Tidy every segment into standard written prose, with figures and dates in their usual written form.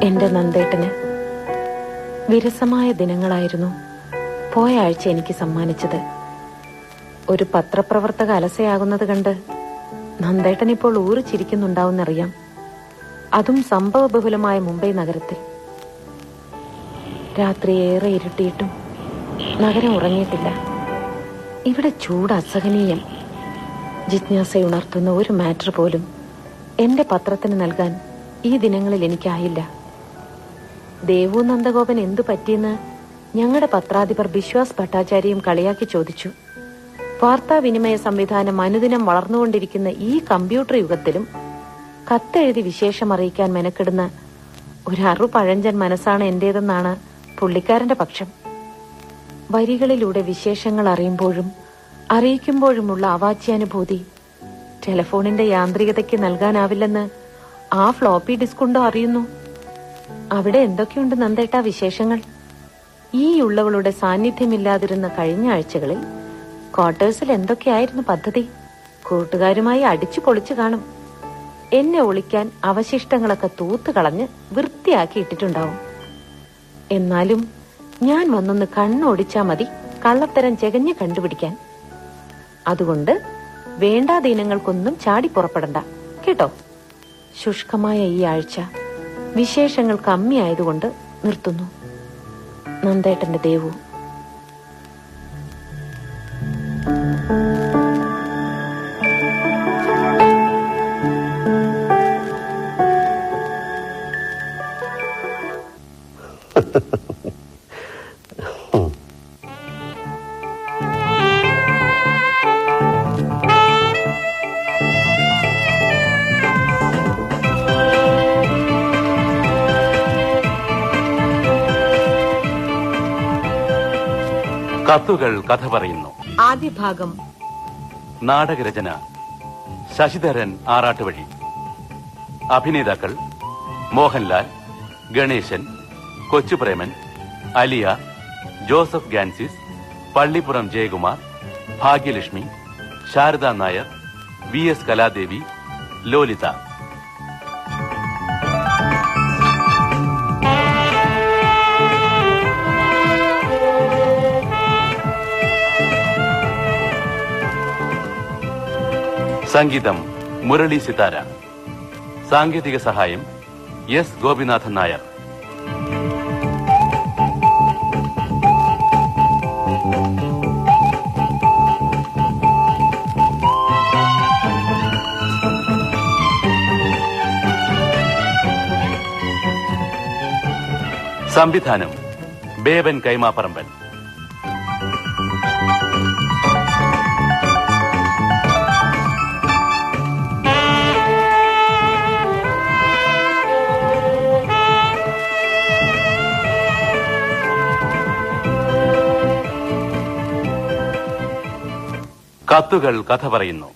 എന്റെ നന്ദേട്ടന് വിരസമായ ദിനങ്ങളായിരുന്നു പോയ ആഴ്ച എനിക്ക് സമ്മാനിച്ചത്. ഒരു പത്രപ്രവർത്തക അലസയാകുന്നത് കണ്ട് നന്ദേട്ടൻ ഇപ്പോൾ ഊറിച്ചിരിക്കുന്നുണ്ടാവുന്നറിയാം. അതും സംഭവബഹുലമായ മുംബൈ നഗരത്തിൽ. രാത്രി ഏറെ ഇരുട്ടിയിട്ടും നഗരം ഉറങ്ങിയിട്ടില്ല. ഇവിടെ ചൂട് അസഹനീയം. ജിജ്ഞാസയുണർത്തുന്ന ഒരു മാറ്റർ പോലും എന്റെ പത്രത്തിന് നൽകാൻ ഈ ദിനങ്ങളിൽ എനിക്കായില്ല. ദേവു നന്ദഗോപൻ എന്തു പറ്റിയെന്ന് ഞങ്ങളുടെ പത്രാധിപർ ബിശ്വാസ് ഭട്ടാചാര്യയും കളിയാക്കി ചോദിച്ചു. വാർത്താവിനിമയ സംവിധാനം അനുദിനം വളർന്നുകൊണ്ടിരിക്കുന്ന ഈ കമ്പ്യൂട്ടർ യുഗത്തിലും കത്തെഴുതി വിശേഷം അറിയിക്കാൻ മെനക്കെടുന്ന ഒരു അറുപഴഞ്ചൻ മനസ്സാണ് എന്റേതെന്നാണ് പുള്ളിക്കാരന്റെ പക്ഷം. വരികളിലൂടെ വിശേഷങ്ങൾ അറിയുമ്പോഴും അറിയിക്കുമ്പോഴുമുള്ള അവാച്യാനുഭൂതി ടെലഫോണിന്റെ യാന്ത്രികതയ്ക്ക് നൽകാനാവില്ലെന്ന് ആ ഫ്ലോപ്പി ഡിസ്കുണ്ടോ അറിയുന്നു. അവിടെ എന്തൊക്കെയുണ്ട് നന്ദേട്ടാ വിശേഷങ്ങൾ? ഈ ഉള്ളവളുടെ സാന്നിധ്യമില്ലാതിരുന്ന കഴിഞ്ഞ ആഴ്ചകളിൽ ക്വാർട്ടേഴ്സിൽ എന്തൊക്കെയായിരുന്നു പദ്ധതി? കൂട്ടുകാരുമായി അടിച്ചു പൊളിച്ചു കാണും. എന്നെ ഒളിക്കാൻ അവശിഷ്ടങ്ങളൊക്കെ തൂത്തുകളഞ്ഞ് വൃത്തിയാക്കി ഇട്ടിട്ടുണ്ടാവും. എന്നാലും ഞാൻ വന്നൊന്ന് കണ്ണോടിച്ചാ മതി കള്ളത്തരം ചെകഞ്ഞ് കണ്ടുപിടിക്കാൻ. അതുകൊണ്ട് വേണ്ടാദീനങ്ങൾക്കൊന്നും ചാടി പുറപ്പെടണ്ട കേട്ടോ. ശുഷ്കമായ ഈ ആഴ്ച വിശേഷങ്ങൾ കമ്മിയായതുകൊണ്ട് നിർത്തുന്നു. നന്ദേട്ടന്റെ ദേവു. കത്തുകൾ കഥ പറയുന്നു. ആദ്യ ഭാഗം. നാടകരചന ശശിധരൻ ആറാട്ടുവഴി. അഭിനേതാക്കൾ മോഹൻലാൽ, ഗണേശൻ, കൊച്ചുപ്രേമൻ, അലിയ, ജോസഫ് ഗാൻസിസ്, പള്ളിപ്പുറം ജയകുമാർ, ഭാഗ്യലക്ഷ്മി, ശാരദ നായർ, VS കലാദേവി, ലോലിത. സംഗീതം മുരളി സിതാര. സാങ്കേതിക സഹായം S ഗോപിനാഥൻ നായർ. സംവിധാനം ബേബൻ കൈമാപ്പറമ്പൻ. കത്തുകൾ കഥ പറയുന്നു.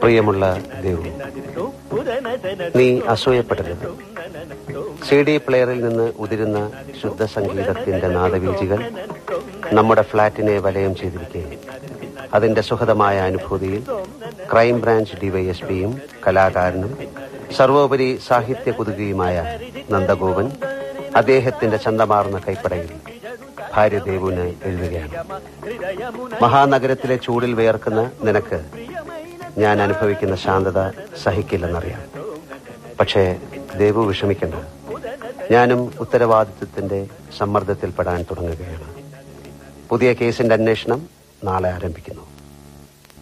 പ്രിയമുള്ള ദേവു, നീ അസൂയപ്പെടരുത്. CD പ്ലെയറിൽ നിന്ന് ഉതിരുന്ന ശുദ്ധ സംഗീതത്തിന്റെ നാദവീചികൾ നമ്മുടെ ഫ്ളാറ്റിനെ വലയം ചെയ്തിരിക്കുകയും അതിന്റെ സുഖദമായ അനുഭൂതിയിൽ ക്രൈംബ്രാഞ്ച് DYSPയും കലാകാരനും സർവോപരി സാഹിത്യ കുതുകിയുമായ നന്ദഗോപൻ അദ്ദേഹത്തിന്റെ ചന്തമാർന്ന കൈപ്പടയിൽ ഭാര്യ ദേവുവിന് എഴുതുകയാണ്. മഹാനഗരത്തിലെ ചൂടിൽ വിയർക്കുന്ന നിനക്ക് ഞാൻ അനുഭവിക്കുന്ന ശാന്തത സഹിക്കില്ലെന്നറിയാം. പക്ഷേ ദേവു വിഷമിക്കണ്ട. ഞാനും ഉത്തരവാദിത്വത്തിന്റെ സമ്മർദ്ദത്തിൽപ്പെടാൻ തുടങ്ങുകയാണ്. പുതിയ കേസിന്റെ അന്വേഷണം നാളെ ആരംഭിക്കുന്നു.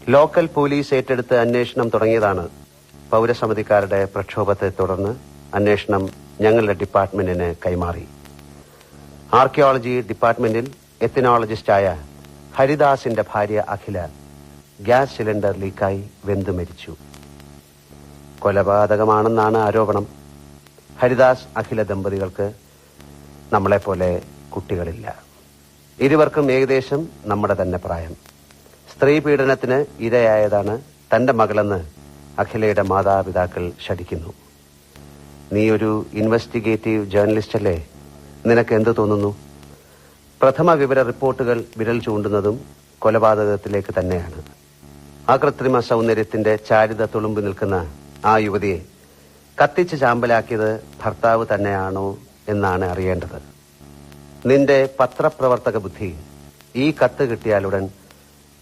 ലോക്കൽ പോലീസ് ഏറ്റെടുത്ത് അന്വേഷണം തുടങ്ങിയതാണ്. പൗരസമിതിക്കാരുടെ പ്രക്ഷോഭത്തെ തുടർന്ന് അന്വേഷണം ഞങ്ങളുടെ ഡിപ്പാർട്ട്മെന്റിന് കൈമാറി. ആർക്കിയോളജി ഡിപ്പാർട്ട്മെന്റിൽ എത്തനോളജിസ്റ്റായ ഹരിദാസിന്റെ ഭാര്യ അഖില ഗ്യാസ് സിലിണ്ടർ ലീക്കായി വെന്തു മരിച്ചു. കൊലപാതകമാണെന്നാണ് ആരോപണം. ഹരിദാസ് അഖില ദമ്പതികൾക്ക് നമ്മളെപ്പോലെ കുട്ടികളില്ല. ഇരുവർക്കും ഏകദേശം നമ്മുടെ തന്നെ പ്രായം. സ്ത്രീ പീഡനത്തിന് ഇരയായതാണ് തന്റെ മകളെന്ന് അഖിലയുടെ മാതാപിതാക്കൾ ശഠിക്കുന്നു. നീ ഒരു ഇൻവെസ്റ്റിഗേറ്റീവ് ജേർണലിസ്റ്റ് അല്ലേ? നിനക്ക് എന്ത് തോന്നുന്നു? പ്രഥമ വിവര റിപ്പോർട്ടുകൾ വിരൽ ചൂണ്ടുന്നതും കൊലപാതകത്തിലേക്ക് തന്നെയാണ്. ആ കൃത്രിമ സൗന്ദര്യത്തിന്റെ ചാരുത തുളുമ്പി നിൽക്കുന്ന ആ യുവതിയെ കത്തിച്ച് ചാമ്പലാക്കിയത് ഭർത്താവ് തന്നെയാണോ എന്നാണ് അറിയേണ്ടത്. നിന്റെ പത്രപ്രവർത്തക ബുദ്ധി ഈ കത്ത് കിട്ടിയാലുടൻ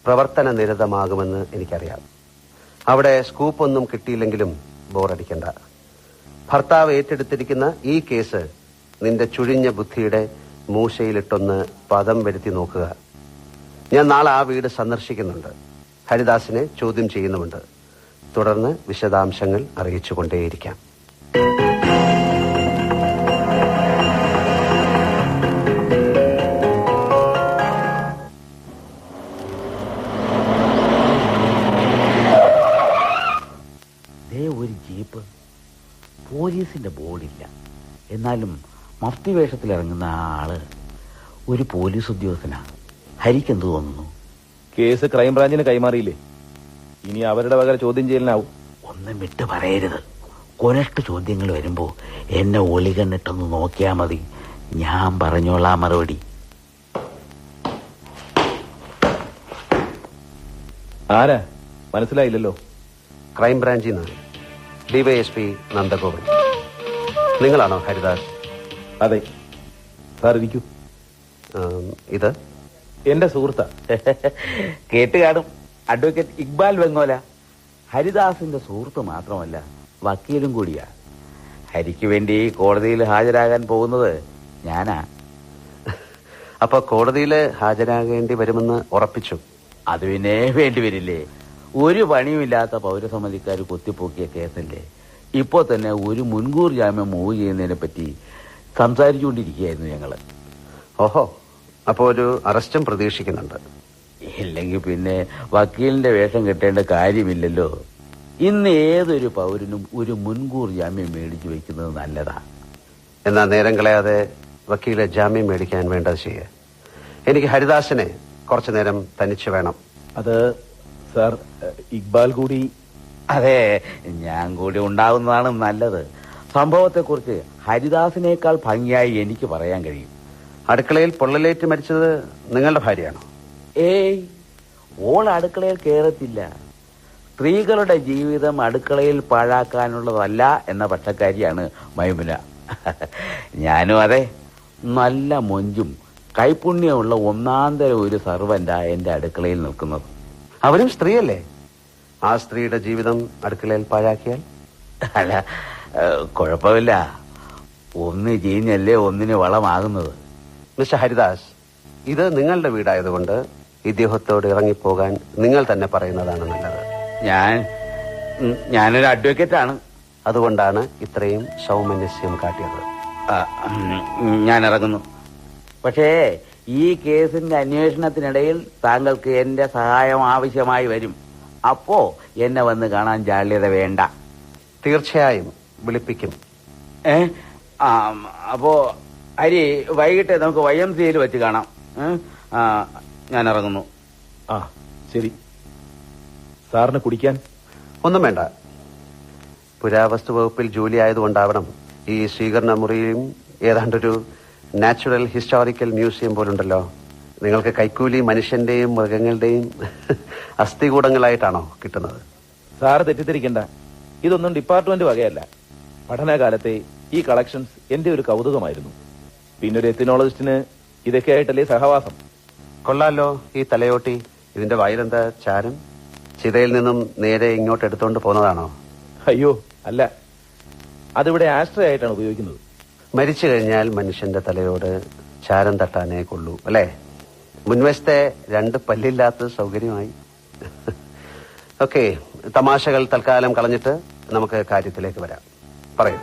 പ്രവർത്തന നിരതമാകുമെന്ന് എനിക്കറിയാം. അവിടെ സ്കൂപ്പൊന്നും കിട്ടിയില്ലെങ്കിലും ബോറടിക്കണ്ട. ഭർത്താവ് ഏറ്റെടുത്തിരിക്കുന്ന ഈ കേസ് നിന്റെ ചുഴിഞ്ഞ ബുദ്ധിയുടെ മൂശയിലിട്ടൊന്ന് പദം വരുത്തി നോക്കുക. ഞാൻ നാളെ ആ വീട് സന്ദർശിക്കുന്നുണ്ട്. ഹരിദാസിനെ ചോദ്യം ചെയ്യുന്നുമുണ്ട്. തുടർന്ന് വിശദാംശങ്ങൾ അറിയിച്ചുകൊണ്ടേയിരിക്കാം. ഒരു ജീപ്പ്, പോലീസിന്റെ ബോർഡില്ല, എന്നാലും മഫ്തി വേഷത്തിലിറങ്ങുന്ന ആള് ഒരു പോലീസ് ഉദ്യോഗസ്ഥനാ. ഹരിക്കെന്ത് തോന്നുന്നു? കേസ് ക്രൈംബ്രാഞ്ചിന് കൈമാറിയില്ലേ? ഇനി അവരുടെ വക ചോദ്യം ചെയ്യലിനാവും. ഒന്നും വിട്ട് പറയരുത്. കൊനട്ട് ചോദ്യങ്ങൾ വരുമ്പോ എന്നെ ഒളികണ്ണിട്ടൊന്ന് നോക്കിയാ മതി. ഞാൻ പറഞ്ഞോളാം മറുപടി. ആരാ? മനസ്സിലായില്ലല്ലോ. ക്രൈംബ്രാഞ്ചിൽ നിന്ന് ഡിവൈഎസ്പി നന്ദഗോപൻ. നിങ്ങളാണോ ഹരിദാസ്? അതെ സാർ, ഇരിക്കൂ. ഇത് എന്റെ സുഹൃത്താ. കേട്ട് കാണും, അഡ്വക്കേറ്റ് ഇക്ബാൽ വെങ്ങോല. ഹരിദാസിന്റെ സുഹൃത്ത് മാത്രമല്ല, വക്കീലും കൂടിയാ. ഹരിക്ക് വേണ്ടി കോടതിയിൽ ഹാജരാകാൻ പോകുന്നത് ഞാനാ. അപ്പൊ കോടതിയിൽ ഹാജരാകേണ്ടി വരുമെന്ന് ഉറപ്പിച്ചു? അത് പിന്നെ വേണ്ടി വരില്ലേ? ഒരു പണിയുമില്ലാത്ത പൗരസമിതിക്കാർ കുത്തിപ്പൊക്കിയ കേസല്ലേ. ഇപ്പോ തന്നെ ഒരു മുൻകൂർ ജാമ്യം മൂവ് ചെയ്യുന്നതിനെ പറ്റി സംസാരിച്ചുകൊണ്ടിരിക്കുകയായിരുന്നു ഞങ്ങള്. ഓഹോ, അപ്പോ ഒരു അറസ്റ്റും പ്രതീക്ഷിക്കുന്നുണ്ട്? ഇല്ലെങ്കിൽ പിന്നെ വക്കീലിന്റെ വേഷം കെട്ടേണ്ട കാര്യമില്ലല്ലോ. ഇന്ന് ഏതൊരു പൗരനും ഒരു മുൻകൂർ ജാമ്യം മേടിച്ചു വെക്കുന്നത് നല്ലതാ. എന്നാ നേരം കളയാതെ വക്കീലെ ജാമ്യം മേടിക്കാൻ വേണ്ടത് ചെയ്യേ. എനിക്ക് ഹരിദാസിനെ കുറച്ചു നേരം തനിച്ച് വേണം. അത് സാർ, ഇക്ബാൽ കൂടി. അതെ, ഞാൻ കൂടി ഉണ്ടാകുന്നതാണ് നല്ലത്. സംഭവത്തെക്കുറിച്ച് ഹരിദാസിനേക്കാൾ ഭംഗിയായി എനിക്ക് പറയാൻ കഴിയും. അടുക്കളയിൽ പൊള്ളലേറ്റ് മരിച്ചത് നിങ്ങളുടെ ഭാര്യയാണോ? ഏയ്, ഓൾ അടുക്കളയിൽ കയറത്തില്ല. സ്ത്രീകളുടെ ജീവിതം അടുക്കളയിൽ പാഴാക്കാനുള്ളതല്ല എന്ന പക്ഷക്കാരിയാണ് മൈമുന. ഞാനും അതെ. നല്ല മൊഞ്ചും കൈപുണ്യമുള്ള ഒന്നാന്തരം ഒരു സർവന്റാ എന്റെ അടുക്കളയിൽ നിൽക്കുന്നത്. അവരും സ്ത്രീയല്ലേ? ആ സ്ത്രീയുടെ ജീവിതം അടുക്കളയിൽ പാഴാക്കിയാൽ? അല്ല, കുഴപ്പമില്ല. ഒന്ന് ചീഞ്ഞല്ലേ ഒന്നിന് വളമാകുന്നത്. മിസ്റ്റർ ഹരിദാസ്, ഇത് നിങ്ങളുടെ വീടായതുകൊണ്ട് ഇദ്ദേഹത്തോട് ഇറങ്ങിപ്പോകാൻ നിങ്ങൾ തന്നെ പറയുന്നതാണ് നല്ലത്. ഞാനൊരു അഡ്വക്കേറ്റാണ്. അതുകൊണ്ടാണ് ഇത്രയും സൗമനസ്യം കാട്ടിയത്. ഞാൻ ഇറങ്ങുന്നു. പക്ഷേ ഈ കേസിന്റെ അന്വേഷണത്തിനിടയിൽ താങ്കൾക്ക് എന്റെ സഹായം ആവശ്യമായി വരും. അപ്പോ എന്നെ വന്ന് കാണാൻ ജാള്യത വേണ്ട. തീർച്ചയായും വിളിപ്പിക്കും. അപ്പോ ഹരി, വൈകിട്ട് നമുക്ക് YMCA വെച്ച് കാണാം. ഞാൻ ഇറങ്ങുന്നു. ആ ശരി. സാറിന് കുടിക്കാൻ ഒന്നും വേണ്ട. പുരാവസ്തു വകുപ്പിൽ ജോലി ആയതുകൊണ്ടാവണം ഈ സ്വീകരണ മുറിയും ഏതാണ്ടൊരു നാച്ചുറൽ ഹിസ്റ്റോറിക്കൽ മ്യൂസിയം പോലുണ്ടല്ലോ. നിങ്ങൾക്ക് കൈക്കൂലി മനുഷ്യന്റെയും മൃഗങ്ങളുടെയും അസ്ഥികൂടങ്ങളായിട്ടാണോ കിട്ടുന്നത്? സാറ് തെറ്റിദ്ധരിക്കണ്ട. ഇതൊന്നും ഡിപ്പാർട്ട്മെന്റ് വകയല്ല. പഠനകാലത്തെ ഈ കളക്ഷൻസ് എന്റെ ഒരു കൗതുകമായിരുന്നു. പിന്നെ ഒരു എത്തിനോളജിസ്റ്റിന് ഇതൊക്കെ ആയിട്ടല്ലേ സഹവാസം. കൊള്ളാലോ ഈ തലയോട്ടി. ഇതിന്റെ വായിലെന്താ ചാരം? ചിതയിൽ നിന്നും നേരെ ഇങ്ങോട്ട് എടുത്തോണ്ട് പോന്നതാണോ? അയ്യോ അല്ല, അതിവിടെ ആസ്ട്രേ ആയിട്ടാണ് ഉപയോഗിക്കുന്നത്. മരിച്ചു കഴിഞ്ഞാൽ മനുഷ്യന്റെ തലയോട് ചാരം തട്ടാനേ കൊള്ളൂ അല്ലേ? മുൻവശത്തെ 2 പല്ലില്ലാത്ത സൗകര്യമായി. ഓക്കെ, തമാശകൾ തൽക്കാലം കളഞ്ഞിട്ട് നമുക്ക് കാര്യത്തിലേക്ക് വരാം. പറയൂ,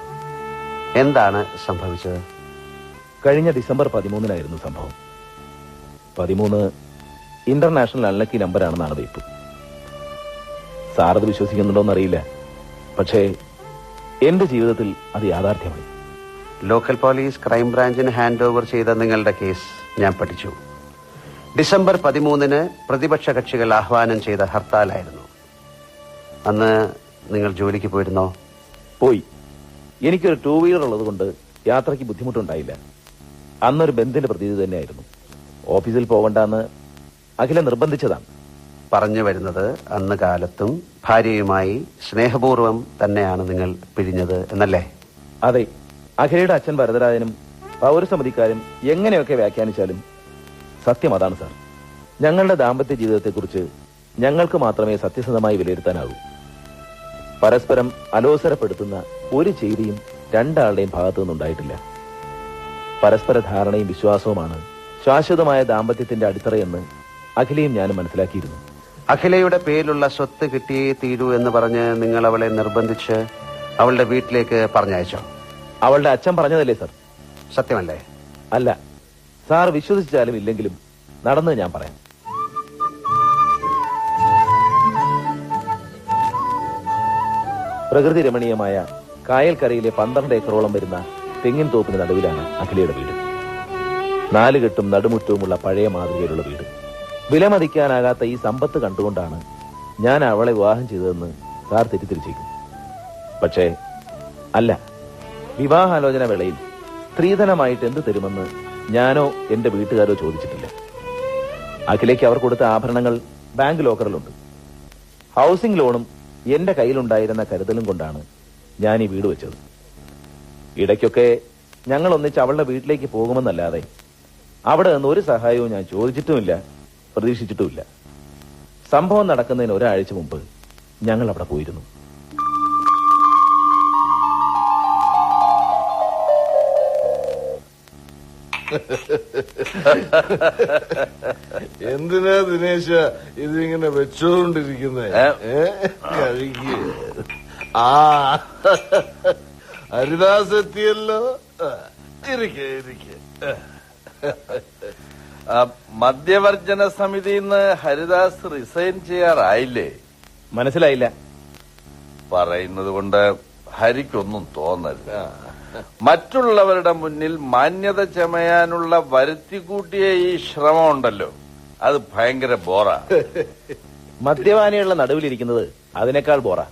എന്താണ് സംഭവിച്ചത്? കഴിഞ്ഞ ഡിസംബർ 13-നായിരുന്നു സംഭവം. 13 ഇന്റർനാഷണൽ അൺലക്കി നമ്പറാണെന്നാണ് വെയ്പ്പ്. സാറത് വിശ്വസിക്കുന്നുണ്ടോന്നറിയില്ല, പക്ഷേ എന്റെ ജീവിതത്തിൽ അത് യാഥാർത്ഥ്യമായി. ലോക്കൽ പോലീസ് ക്രൈംബ്രാഞ്ചിന് ഹാൻഡ് ഓവർ ചെയ്ത നിങ്ങളുടെ കേസ് ഞാൻ പഠിച്ചു. ഡിസംബർ 13-ന് പ്രതിപക്ഷ കക്ഷികൾ ആഹ്വാനം ചെയ്ത ഹർത്താലായിരുന്നു. അന്ന് നിങ്ങൾ ജോലിക്ക് പോയിരുന്നോ? പോയി. എനിക്കൊരു 2 വീലർ ഉള്ളത് കൊണ്ട് യാത്രയ്ക്ക് ബുദ്ധിമുട്ടുണ്ടായില്ല. അന്നൊരു ബന്ധുവിന്റെ പ്രതീതി തന്നെയായിരുന്നു. ഓഫീസിൽ പോകണ്ടെന്ന് അഖില നിർബന്ധിച്ചതാണ്. പറഞ്ഞു വരുന്നത് അന്ന് കാലത്തും ഭാര്യയുമായി സ്നേഹപൂർവ്വം തന്നെയാണ് നിങ്ങൾ പിരിഞ്ഞത് എന്നല്ലേ? അതെ, അഖിലയുടെ അച്ഛൻ വരദരാജനും പൗരസമിതിക്കാരും എങ്ങനെയൊക്കെ വ്യാഖ്യാനിച്ചാലും സത്യം അതാണ് സാർ. ഞങ്ങളുടെ ദാമ്പത്യ ജീവിതത്തെക്കുറിച്ച് ഞങ്ങൾക്ക് മാത്രമേ സത്യസന്ധമായി വിലയിരുത്താനാവൂ. പരസ്പരം അലോസരപ്പെടുത്തുന്ന ഒരു ചെയ്തിയും രണ്ടാളുടെയും ഭാഗത്തു നിന്നുണ്ടായിട്ടില്ല. പരസ്പര ധാരണയും വിശ്വാസവുമാണ് ശാശ്വതമായ ദാമ്പത്യത്തിന്റെ അടിത്തറയെന്ന് അഖിലയും ഞാനും മനസ്സിലാക്കിയിരുന്നു. അഖിലയുടെ പേരിലുള്ള സ്വത്ത് കിട്ടിയേ തീരൂ എന്ന് പറഞ്ഞ് നിങ്ങൾ അവളെ നിർബന്ധിച്ച് അവളുടെ വീട്ടിലേക്ക് പറഞ്ഞയച്ചോ? അവളുടെ അച്ഛൻ പറഞ്ഞതല്ലേ സാർ? സത്യമല്ലേ? അല്ല സാർ, വിശ്വസിച്ചാലും ഇല്ലെങ്കിലും നടന്നത് ഞാൻ പറയാം. പ്രകൃതി രമണീയമായ കായൽക്കരയിലെ 12 ഏക്കറോളം വരുന്ന തെങ്ങിൻ തോപ്പിന് നടുവിലാണ് അഖിലയുടെ വീട്. 4 കെട്ടും നടുമുറ്റവുമുള്ള പഴയ മാതൃകയിലുള്ള വീട്. വിലമതിക്കാനാകാത്ത ഈ സമ്പത്ത് കണ്ടുകൊണ്ടാണ് ഞാൻ അവളെ വിവാഹം ചെയ്തതെന്ന് സാർ തെറ്റിദ്ധരിച്ചേക്കും. പക്ഷേ അല്ല, വിവാഹാലോചന വേളയിൽ സ്ത്രീധനമായിട്ട് എന്ത് തരുമെന്ന് ഞാനോ എന്റെ വീട്ടുകാരോ ചോദിച്ചിട്ടില്ല. അഖിലേക്ക് അവർ കൊടുത്ത ആഭരണങ്ങൾ ബാങ്ക് ലോക്കറിലുണ്ട്. ഹൗസിംഗ് ലോണും എന്റെ കയ്യിലുണ്ടായിരുന്ന കരുതലും കൊണ്ടാണ് ഞാൻ ഈ വീട് വെച്ചത്. ഇടയ്ക്കൊക്കെ ഞങ്ങൾ ഒന്നിച്ച് അവളുടെ വീട്ടിലേക്ക് പോകുമെന്നല്ലാതെ അവിടെ നിന്ന് ഒരു സഹായവും ഞാൻ ചോദിച്ചിട്ടുമില്ല, പ്രതീക്ഷിച്ചിട്ടുമില്ല. സംഭവം നടക്കുന്നതിന് ഒരാഴ്ച മുമ്പ് ഞങ്ങൾ അവിടെ പോയിരുന്നു. എന്തിനാ ദിനേശ ഇതിങ്ങനെ വെച്ചോണ്ടിരിക്കുന്നേ? കഴിക്ക്. ആ ഹരിദാസ് എത്തിയല്ലോ. ഇരിക്കെ. മദ്യവർജന സമിതിന്ന് ഹരിദാസ് റിസൈൻ ചെയ്യാറായില്ലേ? മനസ്സിലായില്ല. പറയുന്നത് കൊണ്ട് ഹരിക്കൊന്നും തോന്നരുത്. മറ്റുള്ളവരുടെ മുന്നിൽ മാന്യത ചമയാനുള്ള വരുത്തിക്കൂട്ടിയ ഈ ശ്രമം ഉണ്ടല്ലോ, അത് ഭയങ്കര ബോറാ. മദ്യപാനികളുടെ നടുവിലിരിക്കുന്നത് അതിനേക്കാൾ ബോറാ.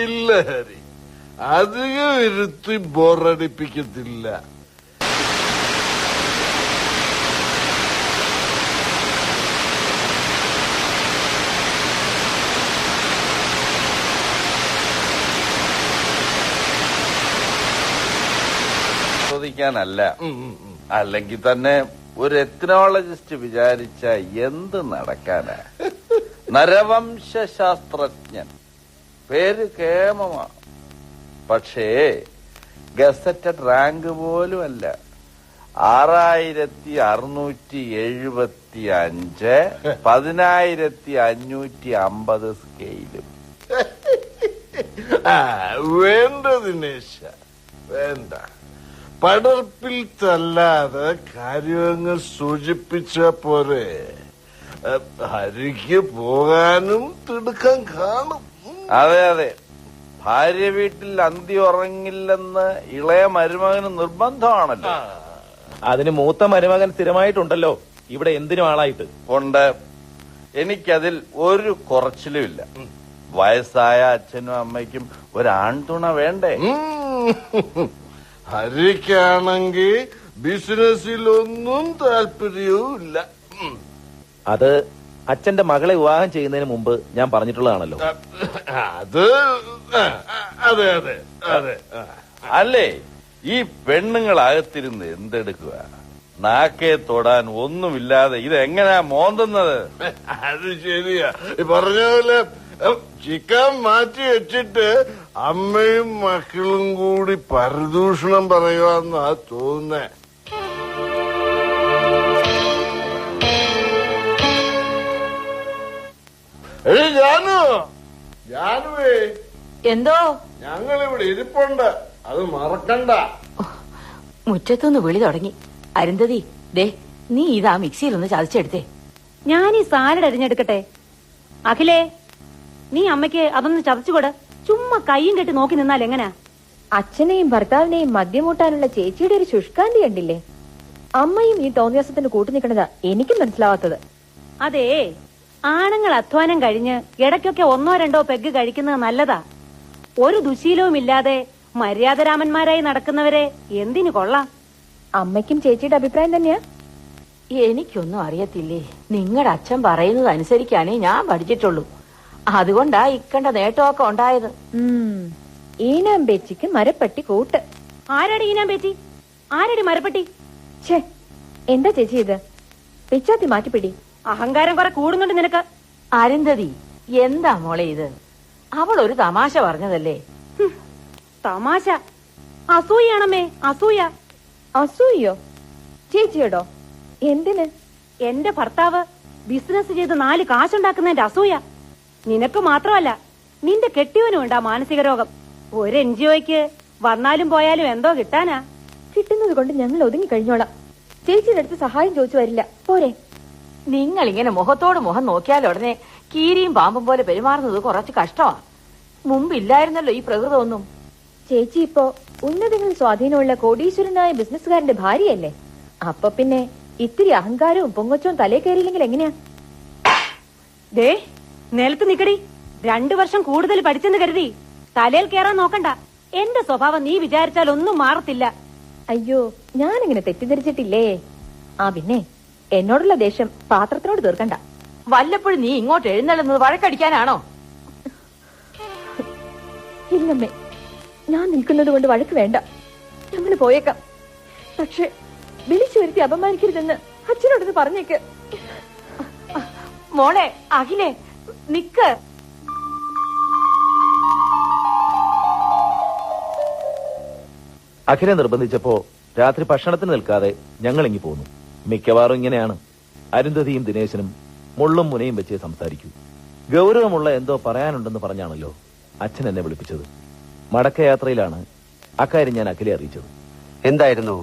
ഇല്ല ഹരി, അധികം ഇരുത്തി ബോറടിപ്പിക്കത്തില്ല. ചോദിക്കാനല്ല, അല്ലെങ്കിൽ തന്നെ ഒരു എത്നോളജിസ്റ്റ് വിചാരിച്ച എന്ത് നടക്കാനാ? നരവംശാസ്ത്രജ്ഞൻ, പേര് കേമമാണ്, പക്ഷേ ഗസറ്റഡ് റാങ്ക് പോലും അല്ല. 6675 10550 സ്കെയിലും. വേണ്ട ദിനേശ, വേണ്ട. പടർപ്പിൽ തല്ലാതെ കാര്യങ്ങൾ സൂചിപ്പിച്ച പോരെ. ഹരിക്ക് പോകാനും തിടുക്കം കാണും. അതെ, ഭാര്യ വീട്ടിൽ അന്തി ഉറങ്ങില്ലെന്ന് ഇളയ മരുമകന് നിർബന്ധമാണല്ലോ. അതിന് മൂത്ത മരുമകൻ സ്ഥിരമായിട്ടുണ്ടല്ലോ ഇവിടെ, എന്തിനും ആളായിട്ട് ഉണ്ട്. എനിക്കതിൽ ഒരു കുറച്ചിലുമില്ല. വയസ്സായ അച്ഛനും അമ്മയ്ക്കും ഒരാൺതുണ വേണ്ടേ? ഹരിക്കാണെങ്കിൽ ബിസിനസ്സിലൊന്നും താല്പര്യവും ഇല്ല. അത് അച്ഛന്റെ മകളെ വിവാഹം ചെയ്യുന്നതിന് മുമ്പ് ഞാൻ പറഞ്ഞിട്ടുള്ളതാണല്ലോ. അത് അതെ. അല്ലേ, ഈ പെണ്ണുങ്ങളകത്തിരുന്ന് എന്തെടുക്കുക? നാക്കെ തൊടാൻ ഒന്നുമില്ലാതെ ഇതെങ്ങനെയാ മോന്തുന്നത്? അത് ശരിയാ. പറഞ്ഞ പോലെ ചിക്കൻ മാറ്റി വെച്ചിട്ട് അമ്മയും മക്കളും കൂടി പരദൂഷണം പറയുവാന്നാ തോന്നുന്നേ. ജാനുവേ, എന്തോ ഞങ്ങളിവിടെ ഇരിപ്പുണ്ട്, അത് മറക്കണ്ട. മുറ്റത്തുനിന്ന് വിളി തുടങ്ങി. അരുന്ധതി, ദേ നീ ഇതാ മിക്സിയിലൊന്ന് ചതച്ചെടുത്തേ. ഞാൻ ഈ സാലഡ് അരിഞ്ഞെടുക്കട്ടെ. അഖിലേ, നീ അമ്മയ്ക്ക് അതൊന്ന് ചതച്ചുകൊട്. ചുമ്മാ കൈയും കെട്ടി നോക്കി നിന്നാൽ എങ്ങനാ? അച്ഛനെയും ഭർത്താവിനെയും മദ്യമൂട്ടാനുള്ള ചേച്ചിയുടെ ഒരു ശുഷ്കാന്തി കണ്ടില്ലേ? അമ്മയും ഈ തോന്നിയാസത്തിന് കൂട്ടു നിൽക്കണതാ എനിക്ക് മനസ്സിലാവാത്തത്. അതേ, ആണുങ്ങൾ അധ്വാനം കഴിഞ്ഞ് ഇടയ്ക്കൊക്കെ 1-2 പെഗ് കഴിക്കുന്നത് നല്ലതാ. ഒരു ദുശീലവുമില്ലാതെ മര്യാദരാമന്മാരായി നടക്കുന്നവരെ എന്തിനു കൊള്ളാം. അമ്മയ്ക്കും ചേച്ചിയുടെ അഭിപ്രായം തന്നെയാ? എനിക്കൊന്നും അറിയത്തില്ലേ. നിങ്ങളുടെ അച്ഛൻ പറയുന്നത് അനുസരിക്കാനേ ഞാൻ പഠിച്ചിട്ടുള്ളൂ. അതുകൊണ്ടാ ഇക്കണ്ട നേട്ടമൊക്കെ ഉണ്ടായത്. ഈനാമ്പേച്ചിക്ക് മരപ്പട്ടി കൂട്ട്. ആരടി ഈനാമ്പേച്ചി? ആരടി മരപ്പട്ടി? ഛേ, എന്താ ചേച്ചി ഇത്? പിച്ചാത്തി മാറ്റിപ്പിടി. അഹങ്കാരം കുറെ കൂടുന്നുണ്ട് നിനക്ക്. അരുന്ധതി, എന്താ മോളെ ഇത്? അവൾ ഒരു തമാശ പറഞ്ഞതല്ലേ. തമാശ? അസൂയാണമ്മേ, അസൂയ. അസൂയോ? ചേച്ചിയോടോ? എന്തിന്? എന്റെ ഭർത്താവ് ബിസിനസ് ചെയ്ത് 4 കാശുണ്ടാക്കുന്നതിന്റെ അസൂയ. നിനക്ക് മാത്രമല്ല, നിന്റെ കെട്ടിയവനും ഉണ്ടാ മാനസിക രോഗം. ഒരു NGOയ്ക്ക് വന്നാലും പോയാലും എന്തോ കിട്ടാനാ? കിട്ടുന്നത് കൊണ്ട് ഞങ്ങൾ ഒതുങ്ങി കഴിഞ്ഞോളാം. ചേച്ചിയുടെ അടുത്ത് സഹായം ചോദിച്ചു വരില്ല, പോരെ? നിങ്ങൾ ഇങ്ങനെ മുഖത്തോട് മുഖം നോക്കിയാൽ ഉടനെ കീരിയും പാമ്പും പോലെ പെരുമാറുന്നത് കുറച്ച് കഷ്ടമാ. മുമ്പില്ലായിരുന്നല്ലോ ഈ പ്രകൃതമൊന്നും. ചേച്ചി ഇപ്പോ ഉന്നതങ്ങളിൽ സ്വാധീനമുള്ള കോടീശ്വരനായ ബിസിനസ്സുകാരന്റെ ഭാര്യയല്ലേ? അപ്പൊ പിന്നെ ഇത്തിരി അഹങ്കാരവും പൊങ്ങച്ചവും തലേ കയറിയില്ലെങ്കിൽ എങ്ങനെയാ? ദേ, നിലത്ത് നിക്കടി. 2 വർഷം കൂടുതൽ പഠിച്ചെന്ന് കരുതി തലയിൽ കയറാൻ നോക്കണ്ട. എന്റെ സ്വഭാവം നീ വിചാരിച്ചാൽ ഒന്നും മാറത്തില്ല. അയ്യോ, ഞാനിങ്ങനെ തെറ്റിദ്ധരിച്ചിട്ടില്ലേ. ആ പിന്നെ എന്നോടുള്ള ദേഷ്യം പാത്രത്തിനോട് തീർക്കണ്ട. വല്ലപ്പോഴും നീ ഇങ്ങോട്ട് എഴുന്നള്ളുന്നത് വഴക്കടിക്കാനാണോ? ഇല്ലമ്മേ, ഞാൻ നിൽക്കുന്നത് കൊണ്ട് വഴക്ക് വേണ്ട. ഞങ്ങൾ പോയേക്കാം. പക്ഷെ വിളിച്ചു വരുത്തി അപമാനിക്കരുതെന്ന് അച്ഛനോടൊന്ന് പറഞ്ഞേക്ക്. മോളെ അഖിലേ, നിക്ക്. അഖിലെ നിർബന്ധിച്ചപ്പോ രാത്രി ഭക്ഷണത്തിന് നിൽക്കാതെ ഞങ്ങൾ ഇങ്ങി പോന്നു. മിക്കവാറും ഇങ്ങനെയാണ്. അരുന്ധതിയും ദിനേശനും മുള്ളും മുനയും വെച്ചേ സംസാരിക്കൂ. ഗൗരവമുള്ള എന്തോ പറയാനുണ്ടെന്ന് പറഞ്ഞാണല്ലോ അച്ഛൻ എന്നെ വിളിപ്പിച്ചത്. മടക്കയാത്രയിലാണ് അക്കാര്യം ഞാൻ അഖിലെ അറിയിച്ചത്. എന്തായിരുന്നു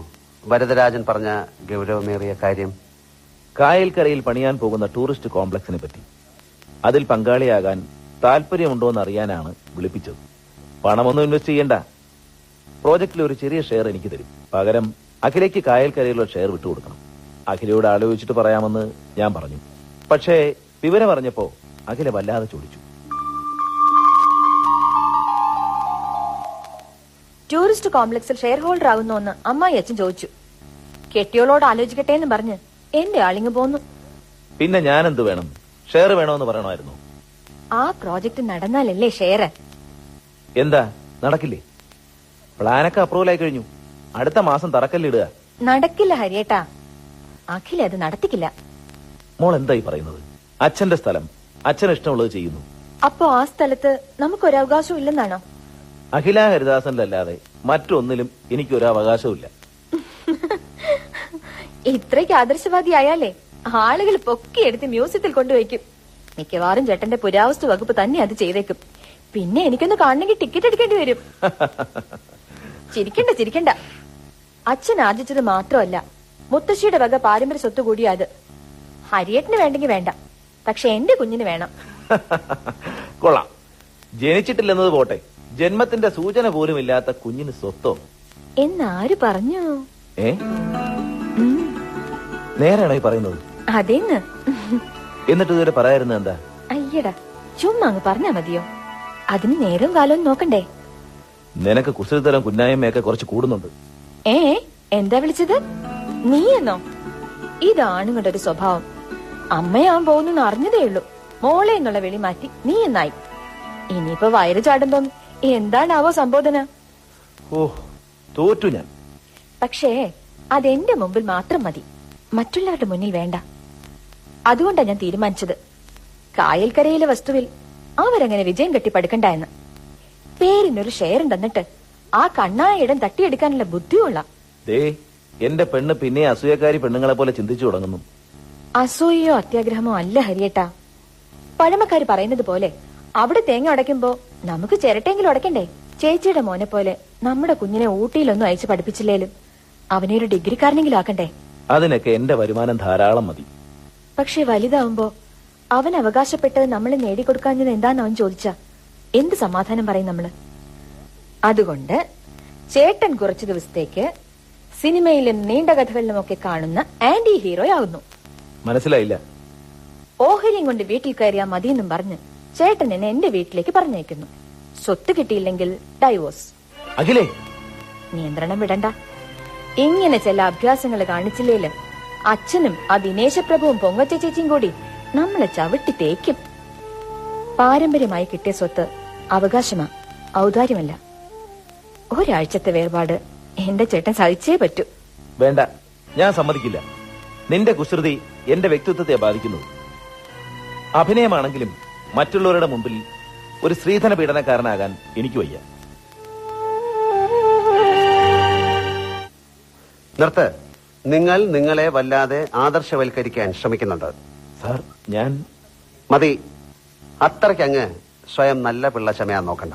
വരദരാജൻ പറഞ്ഞ ഗൗരവമേറിയ കാര്യം? കായൽക്കരയിൽ പണിയാൻ പോകുന്ന ടൂറിസ്റ്റ് കോംപ്ലക്സിനെ പറ്റി. അതിൽ പങ്കാളിയാകാൻ താല്പര്യമുണ്ടോന്ന് അറിയാനാണ് വിളിപ്പിച്ചത്. പണമൊന്നും ഇൻവെസ്റ്റ് ചെയ്യണ്ട. പ്രോജക്റ്റിൽ ഒരു ചെറിയ ഷെയർ എനിക്ക് തരും. പകരം അഖിലേക്ക് കായൽക്കരയിലുള്ള ഷെയർ വിട്ടുകൊടുക്കണം. അഖിലയോട് ആലോചിച്ചിട്ട് പറയാമെന്ന് ഞാൻ പറഞ്ഞു. പക്ഷേ വിവരം അറിഞ്ഞപ്പോ അഖില വല്ലാതെ ചോദിച്ചു. ടൂറിസ്റ്റ് കോംപ്ലക്സിൽ ഷെയർ ഹോൾഡർ ആകുന്നോന്ന് അമ്മായി അച്ഛൻ ചോദിച്ചു. കെട്ടിയോളോട് ആലോചിക്കട്ടെ എന്ന് പറഞ്ഞ് എന്റെ ആളിങ്ങ് പോന്നു. പിന്നെ ഞാൻ എന്ത് വേണം? ഷെയർ വേണോന്ന് പറയണമായിരുന്നു. ആ പ്രോജക്റ്റ് നടന്നാലല്ലേ ഷെയർ. എന്താ നടക്കില്ലേ? പ്ലാനൊക്കെ അപ്രൂവൽ ആയി കഴിഞ്ഞു. അടുത്ത മാസം തറക്കല്ലിടുക. നടക്കില്ല ഹരിയേട്ടാ. അഖില അത് നടത്തിക്കില്ല. മോൾ എന്തായി പറയുന്നത്? അച്ഛന്റെ സ്ഥലം അച്ഛന് ഇഷ്ടമുള്ളത് ചെയ്യുന്നു. അപ്പോ ആ സ്ഥലത്ത് നമുക്കൊരു അവകാശവും ഇല്ലെന്നാണോ? അഖില ഹരിദാസനിലല്ലാതെ മറ്റൊന്നിലും എനിക്കൊരു അവകാശമില്ല. ഇത്രയ്ക്ക് ആദർശവാദിയായാലേ ആളുകൾ പൊക്കിയെടുത്ത് മ്യൂസിയത്തിൽ കൊണ്ടുവയ്ക്കും. മിക്കവാറും ചേട്ടന്റെ പുരാവസ്തു വകുപ്പ് തന്നെ അത് ചെയ്തേക്കും. പിന്നെ എനിക്കൊന്ന് കാണണമെങ്കിൽ ടിക്കറ്റ് എടുക്കേണ്ടി വരും. ചിരിക്കണ്ട. അച്ഛൻ ആർജിച്ചത് മാത്രമല്ല, മുത്തശ്ശിയുടെ വക പാരമ്പര്യ സ്വത്ത് കൂടിയാ അത്. ഹരിയേട്ടന് വേണ്ടെങ്കിൽ വേണ്ട, പക്ഷെ എന്റെ കുഞ്ഞിന് വേണം. കൊള്ളാം. ജനിച്ചിട്ടില്ലെന്നത് പോട്ടെ, ജന്മത്തിന്റെ സൂചന പോലും ഇല്ലാത്ത കുഞ്ഞിന് സ്വത്തോ എന്നാര് പറഞ്ഞു? നേരാണോ ഈ പറയുന്നത്? അതേന്ന്. എന്നിട്ട് ഇതുവരെ പറയായിരുന്നത് എന്താ? അയ്യടാ, ചുമ്മാ അങ്ങ് പറഞ്ഞാ മതിയോ? അതിന് നേരം കാലവും നോക്കണ്ടേ? നിനക്ക് കുസൃതരം കുന്നായ്മയൊക്കെ കുറച്ച് കൂടുന്നുണ്ട്. എന്താ വിളിച്ചത്? നീ എന്നോ? ഇതാണുങ്ങളുടെ ഒരു സ്വഭാവം. അമ്മയാവാൻ പോകുന്നു അറിഞ്ഞതേ ഉള്ളൂ. മോളെ എന്നുള്ള വിളി മാറ്റി നീ എന്നായി. ഇനിയിപ്പോ വയറ് ചാടുമ്പം എന്താണാവോ സംബോധന? ഓ, തോറ്റു ഞാൻ. പക്ഷേ അതെന്റെ മുമ്പിൽ മാത്രം മതി, മറ്റുള്ളവരുടെ മുന്നിൽ വേണ്ട. അതുകൊണ്ടാ ഞാൻ തീരുമാനിച്ചത്, കായൽക്കരയിലെ വസ്തുവിൽ അവരങ്ങനെ വിജയം കെട്ടിപ്പടുക്കണ്ട എന്ന്. പേരിനൊരു ഷെയർ ഉണ്ടെന്നിട്ട് ആ കണ്ണായ ഇടം തട്ടിയെടുക്കാനുള്ള ബുദ്ധിയുള്ള എന്റെ പെണ്ണ് പിന്നെ അസൂയക്കാരി പെണ്ണുങ്ങളെ പോലെ ചിന്തിച്ചു തുടങ്ങുന്നു. അസൂയയോ അത്യാഗ്രഹമോ അല്ല ഹരിയേട്ടാ. പഴമക്കാര് പറയുന്നത് പോലെ അവിടെ തേങ്ങ ഉടയ്ക്കുമ്പോ നമുക്ക് ചിരട്ടെങ്കിലും ഉടക്കണ്ടേ? ചേച്ചിയുടെ മോനെ പോലെ നമ്മുടെ കുഞ്ഞിനെ ഊട്ടിയിലൊന്നും അയച്ചു പഠിപ്പിച്ചില്ലേലും അവനെ ഒരു ഡിഗ്രിക്കാരനെങ്കിലും ആക്കണ്ടേ? അതിനൊക്കെ എന്റെ വരുമാനം ധാരാളം മതി. പക്ഷെ വലുതാവുമ്പോ അവൻ അവകാശപ്പെട്ടത് നമ്മൾ നേടിക്കൊടുക്കാഞ്ഞത് എന്താന്ന് അവൻ ചോദിച്ചാ എന്ത് സമാധാനം പറയും നമ്മള്? അതുകൊണ്ട് ചേട്ടൻ കുറച്ചു ദിവസത്തേക്ക് സിനിമയിലും നീണ്ട കഥകളിലും ഒക്കെ കാണുന്ന ആന്റി ഹീറോ ആകുന്നു. മനസ്സിലായില്ല. ഓഹരിയും കൊണ്ട് വീട്ടിൽ കയറിയാ മതിയെന്നും പറഞ്ഞ് ചേട്ടൻ എന്നെ എന്റെ വീട്ടിലേക്ക് പറഞ്ഞയക്കുന്നു. സ്വത്ത് കിട്ടിയില്ലെങ്കിൽ ഡൈവോഴ്സ്. അഖിലേ, നിയന്ത്രണം വിടണ്ട. ഇങ്ങനെ ചില അഭ്യാസങ്ങൾ കാണിച്ചില്ലേല് അച്ഛനും ആ ദിനേശപ്രഭുവും പൊങ്ങച്ച ചേച്ചിയും കൂടി നമ്മളെ ചവിട്ടി തേക്കും. പാരമ്പര്യമായി കിട്ടിയ സ്വത്ത് അവകാശമാ, ഔദാര്യമല്ല. ഒരാഴ്ചത്തെ വേർപാട് എന്റെ ചേട്ടൻ സഹിച്ചേ പറ്റൂ. വേണ്ട, ഞാൻ സമ്മതിക്കില്ല. നിന്റെ കുസൃതി എന്റെ വ്യക്തിത്വത്തെ ബാധിക്കുന്നു. അഭിനയമാണെങ്കിലും മറ്റുള്ളവരുടെ മുമ്പിൽ ഒരു സ്ത്രീധന പീഡനക്കാരനാകാൻ എനിക്ക് വയ്യ. നിർത്ത്. നിങ്ങൾ നിങ്ങളെ വല്ലാതെ ആദർശവൽക്കരിക്കാൻ ശ്രമിക്കുന്നുണ്ട്. സാർ, ഞാൻ മതി. അത്രയ്ക്കങ്ങ് സ്വയം നല്ല പിള്ളച്ചമയാൻ നോക്കണ്ട.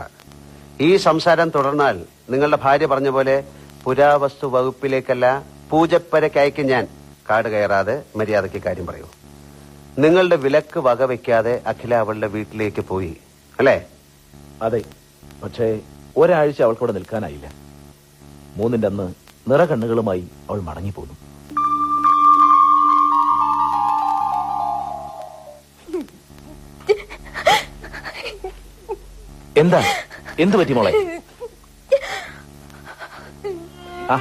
ഈ സംസാരം തുടർന്നാൽ നിങ്ങളുടെ ഭാര്യ പറഞ്ഞ പോലെ പുരാവസ്തു വകുപ്പിലേക്കല്ല പൂജപ്പരക്കയക്ക് ഞാൻ കാട് കയറാതെ മര്യാദയ്ക്ക് കാര്യം പറയൂ. നിങ്ങളുടെ വിലക്ക് വകവയ്ക്കാതെ അഖില അവളുടെ വീട്ടിലേക്ക് പോയി അല്ലേ? അതെ, പക്ഷേ ഒരാഴ്ച അവൾക്കൂടെ നിൽക്കാനായില്ല. 3-ന്റെ അന്ന് നിറകണ്ണുകളുമായി അവൾ മടങ്ങിപ്പോന്നു. എന്താ, എന്തു പറ്റി മോളെ? ആ,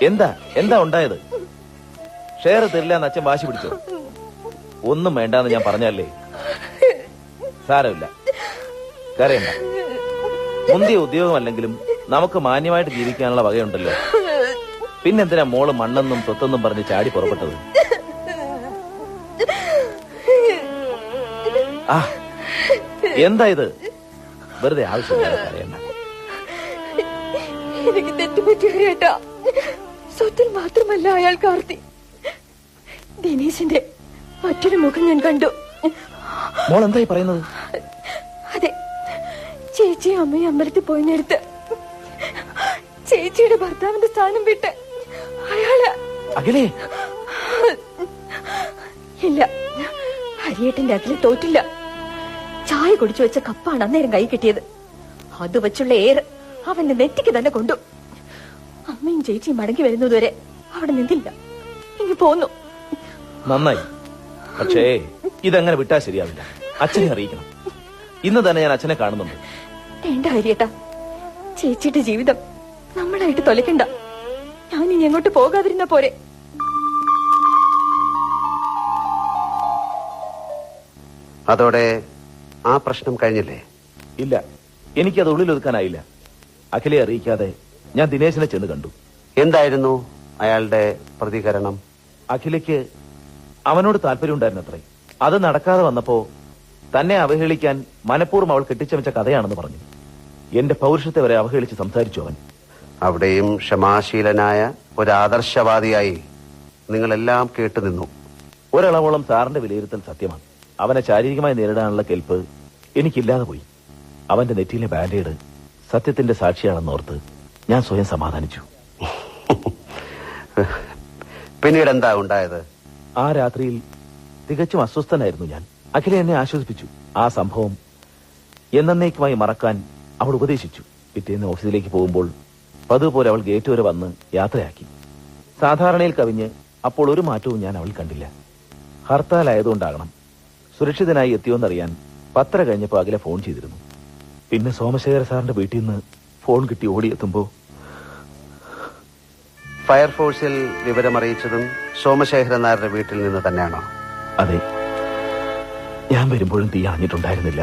എന്താ എന്താ ഉണ്ടായത്? ഷെയർ തരില്ല എന്ന് അച്ഛൻ വാശി പിടിച്ചോ? ഒന്നും വേണ്ടാന്ന് ഞാൻ പറഞ്ഞല്ലേ. സാരമില്ല, കരയണ്ട. മുന്തിയ ഉദ്യോഗമല്ലെങ്കിലും നമുക്ക് മാന്യമായിട്ട് ജീവിക്കാനുള്ള വകയുണ്ടല്ലോ. പിന്നെന്തിനാ മോള് മണ്ണെന്നും സ്വത്തെന്നും പറഞ്ഞ് ചാടി പുറപ്പെട്ടത്? ആ, എന്താ ഇത്? വെറുതെ ആവശ്യമില്ല കരയണ്ട. എനിക്ക് തെറ്റുപറ്റിയേട്ടാ. സ്വത്തിൽ മാത്രമല്ല അയാൾ കാർത്തി. ദിനേശിന്റെ മറ്റൊരു മുഖം ഞാൻ കണ്ടു. മോൾ എന്തായി പറയുന്നത്? അതെ, ചേച്ചിയും അമ്മയും അമ്പലത്തിൽ പോയി നേരത്ത് ചേച്ചിയുടെ ഭർത്താവിന്റെ സ്ഥാനം വിട്ട് അയാള് അഖിലേ. ഇല്ല, ഹരിയേട്ടന്റെ അഖിലെ തോറ്റില്ല. ചായ കുടിച്ചു വെച്ച കപ്പാണ് അന്നേരം കൈ കിട്ടിയത്. അത് വെച്ചുള്ള ഏറ് അവന്റെ നെറ്റിക്ക് തന്നെ കൊണ്ടു. അമ്മയും ചേച്ചിയും മടങ്ങി വരുന്നതുവരെ അവിടെ നിന്നില്ല, ഇനി പോന്നു. നന്നായി, പക്ഷേ ഇതങ്ങനെ വിട്ടാ ശരിയാവില്ല. അച്ഛനെ അറിയിക്കണം. ഇന്ന് തന്നെ ഞാൻ അച്ഛനെ കാണുന്നുണ്ട്. വേണ്ട ഹരിയേട്ടാ, ചേച്ചിയുടെ ജീവിതം നമ്മളായിട്ട് തൊലക്കണ്ട. ഞാൻ ഇനി എങ്ങോട്ട് പോകാതിരുന്ന പോരെ. അതോടെ ആ പ്രശ്നം കഴിഞ്ഞില്ലേ? ഇല്ല, എനിക്കത് ഉള്ളിലൊതുക്കാനായില്ല. അഖിലെ അറിയിക്കാതെ ഞാൻ ദിനേശിനെ ചെന്ന് കണ്ടു. എന്തായിരുന്നു അയാളുടെ പ്രതികരണം? അഖിലയ്ക്ക് അവനോട് താല്പര്യമുണ്ടായിരുന്നത്രേ. അത് നടക്കാതെ വന്നപ്പോ തന്നെ അവഹേളിക്കാൻ മനഃപൂർവ്വം അവൾ കെട്ടിച്ചമച്ച കഥയാണെന്ന് പറഞ്ഞു. എന്റെ പൗരുഷത്തെ വരെ അവഹേളിച്ച് സംസാരിച്ചു അവൻ. അവിടെയും ക്ഷമാശീലനായ ഒരു ആദർശവാദിയായി നിങ്ങളെല്ലാം കേട്ടുനിന്നു. ഒരളവോളം സാറിന്റെ വിലയിരുത്തൽ സത്യമാണ്. അവനെ ശാരീരികമായി നേരിടാനുള്ള കെൽപ്പ് എനിക്കില്ലാതെ പോയി. അവന്റെ നെറ്റിയിലെ ബാൻഡേഡ് സത്യത്തിന്റെ സാക്ഷിയാണെന്നോർത്ത് ഞാൻ സ്വയം സമാധാനിച്ചു. പിന്നീട് എന്താ ഉണ്ടായത്? ആ രാത്രിയിൽ തികച്ചും അസ്വസ്ഥനായിരുന്നു ഞാൻ. അഖില എന്നെ ആശ്വസിപ്പിച്ചു. ആ സംഭവം എന്നേക്കുമായി മറക്കാൻ അവൾ ഉപദേശിച്ചു. പിറ്റേന്ന് ഓഫീസിലേക്ക് പോകുമ്പോൾ പതുപോലെ അവൾ ഗേറ്റ് വരെ വന്ന് യാത്രയാക്കി. സാധാരണയിൽ കവിഞ്ഞ് അപ്പോൾ ഒരു മാറ്റവും ഞാൻ അവൾ കണ്ടില്ല. ഹർത്താലായതുകൊണ്ടാകണം സുരക്ഷിതനായി എത്തിയോന്നറിയാൻ 10 കഴിഞ്ഞപ്പോൾ അഖില ഫോൺ ചെയ്തിരുന്നു. പിന്നെ സോമശേഖര സാറിന്റെ വീട്ടിൽ നിന്ന് ഫോൺ കിട്ടി ഓടിയെത്തുമ്പോ ഫയർഫോഴ്സിൽ വിവരമറിയിച്ചതും സോമശേഖരൻ നായരുടെ വീട്ടിൽ നിന്ന് തന്നെയാണോ? അതെ, ഞാൻ വരുമ്പോഴും തീ അണഞ്ഞിട്ടുണ്ടായിരുന്നില്ല.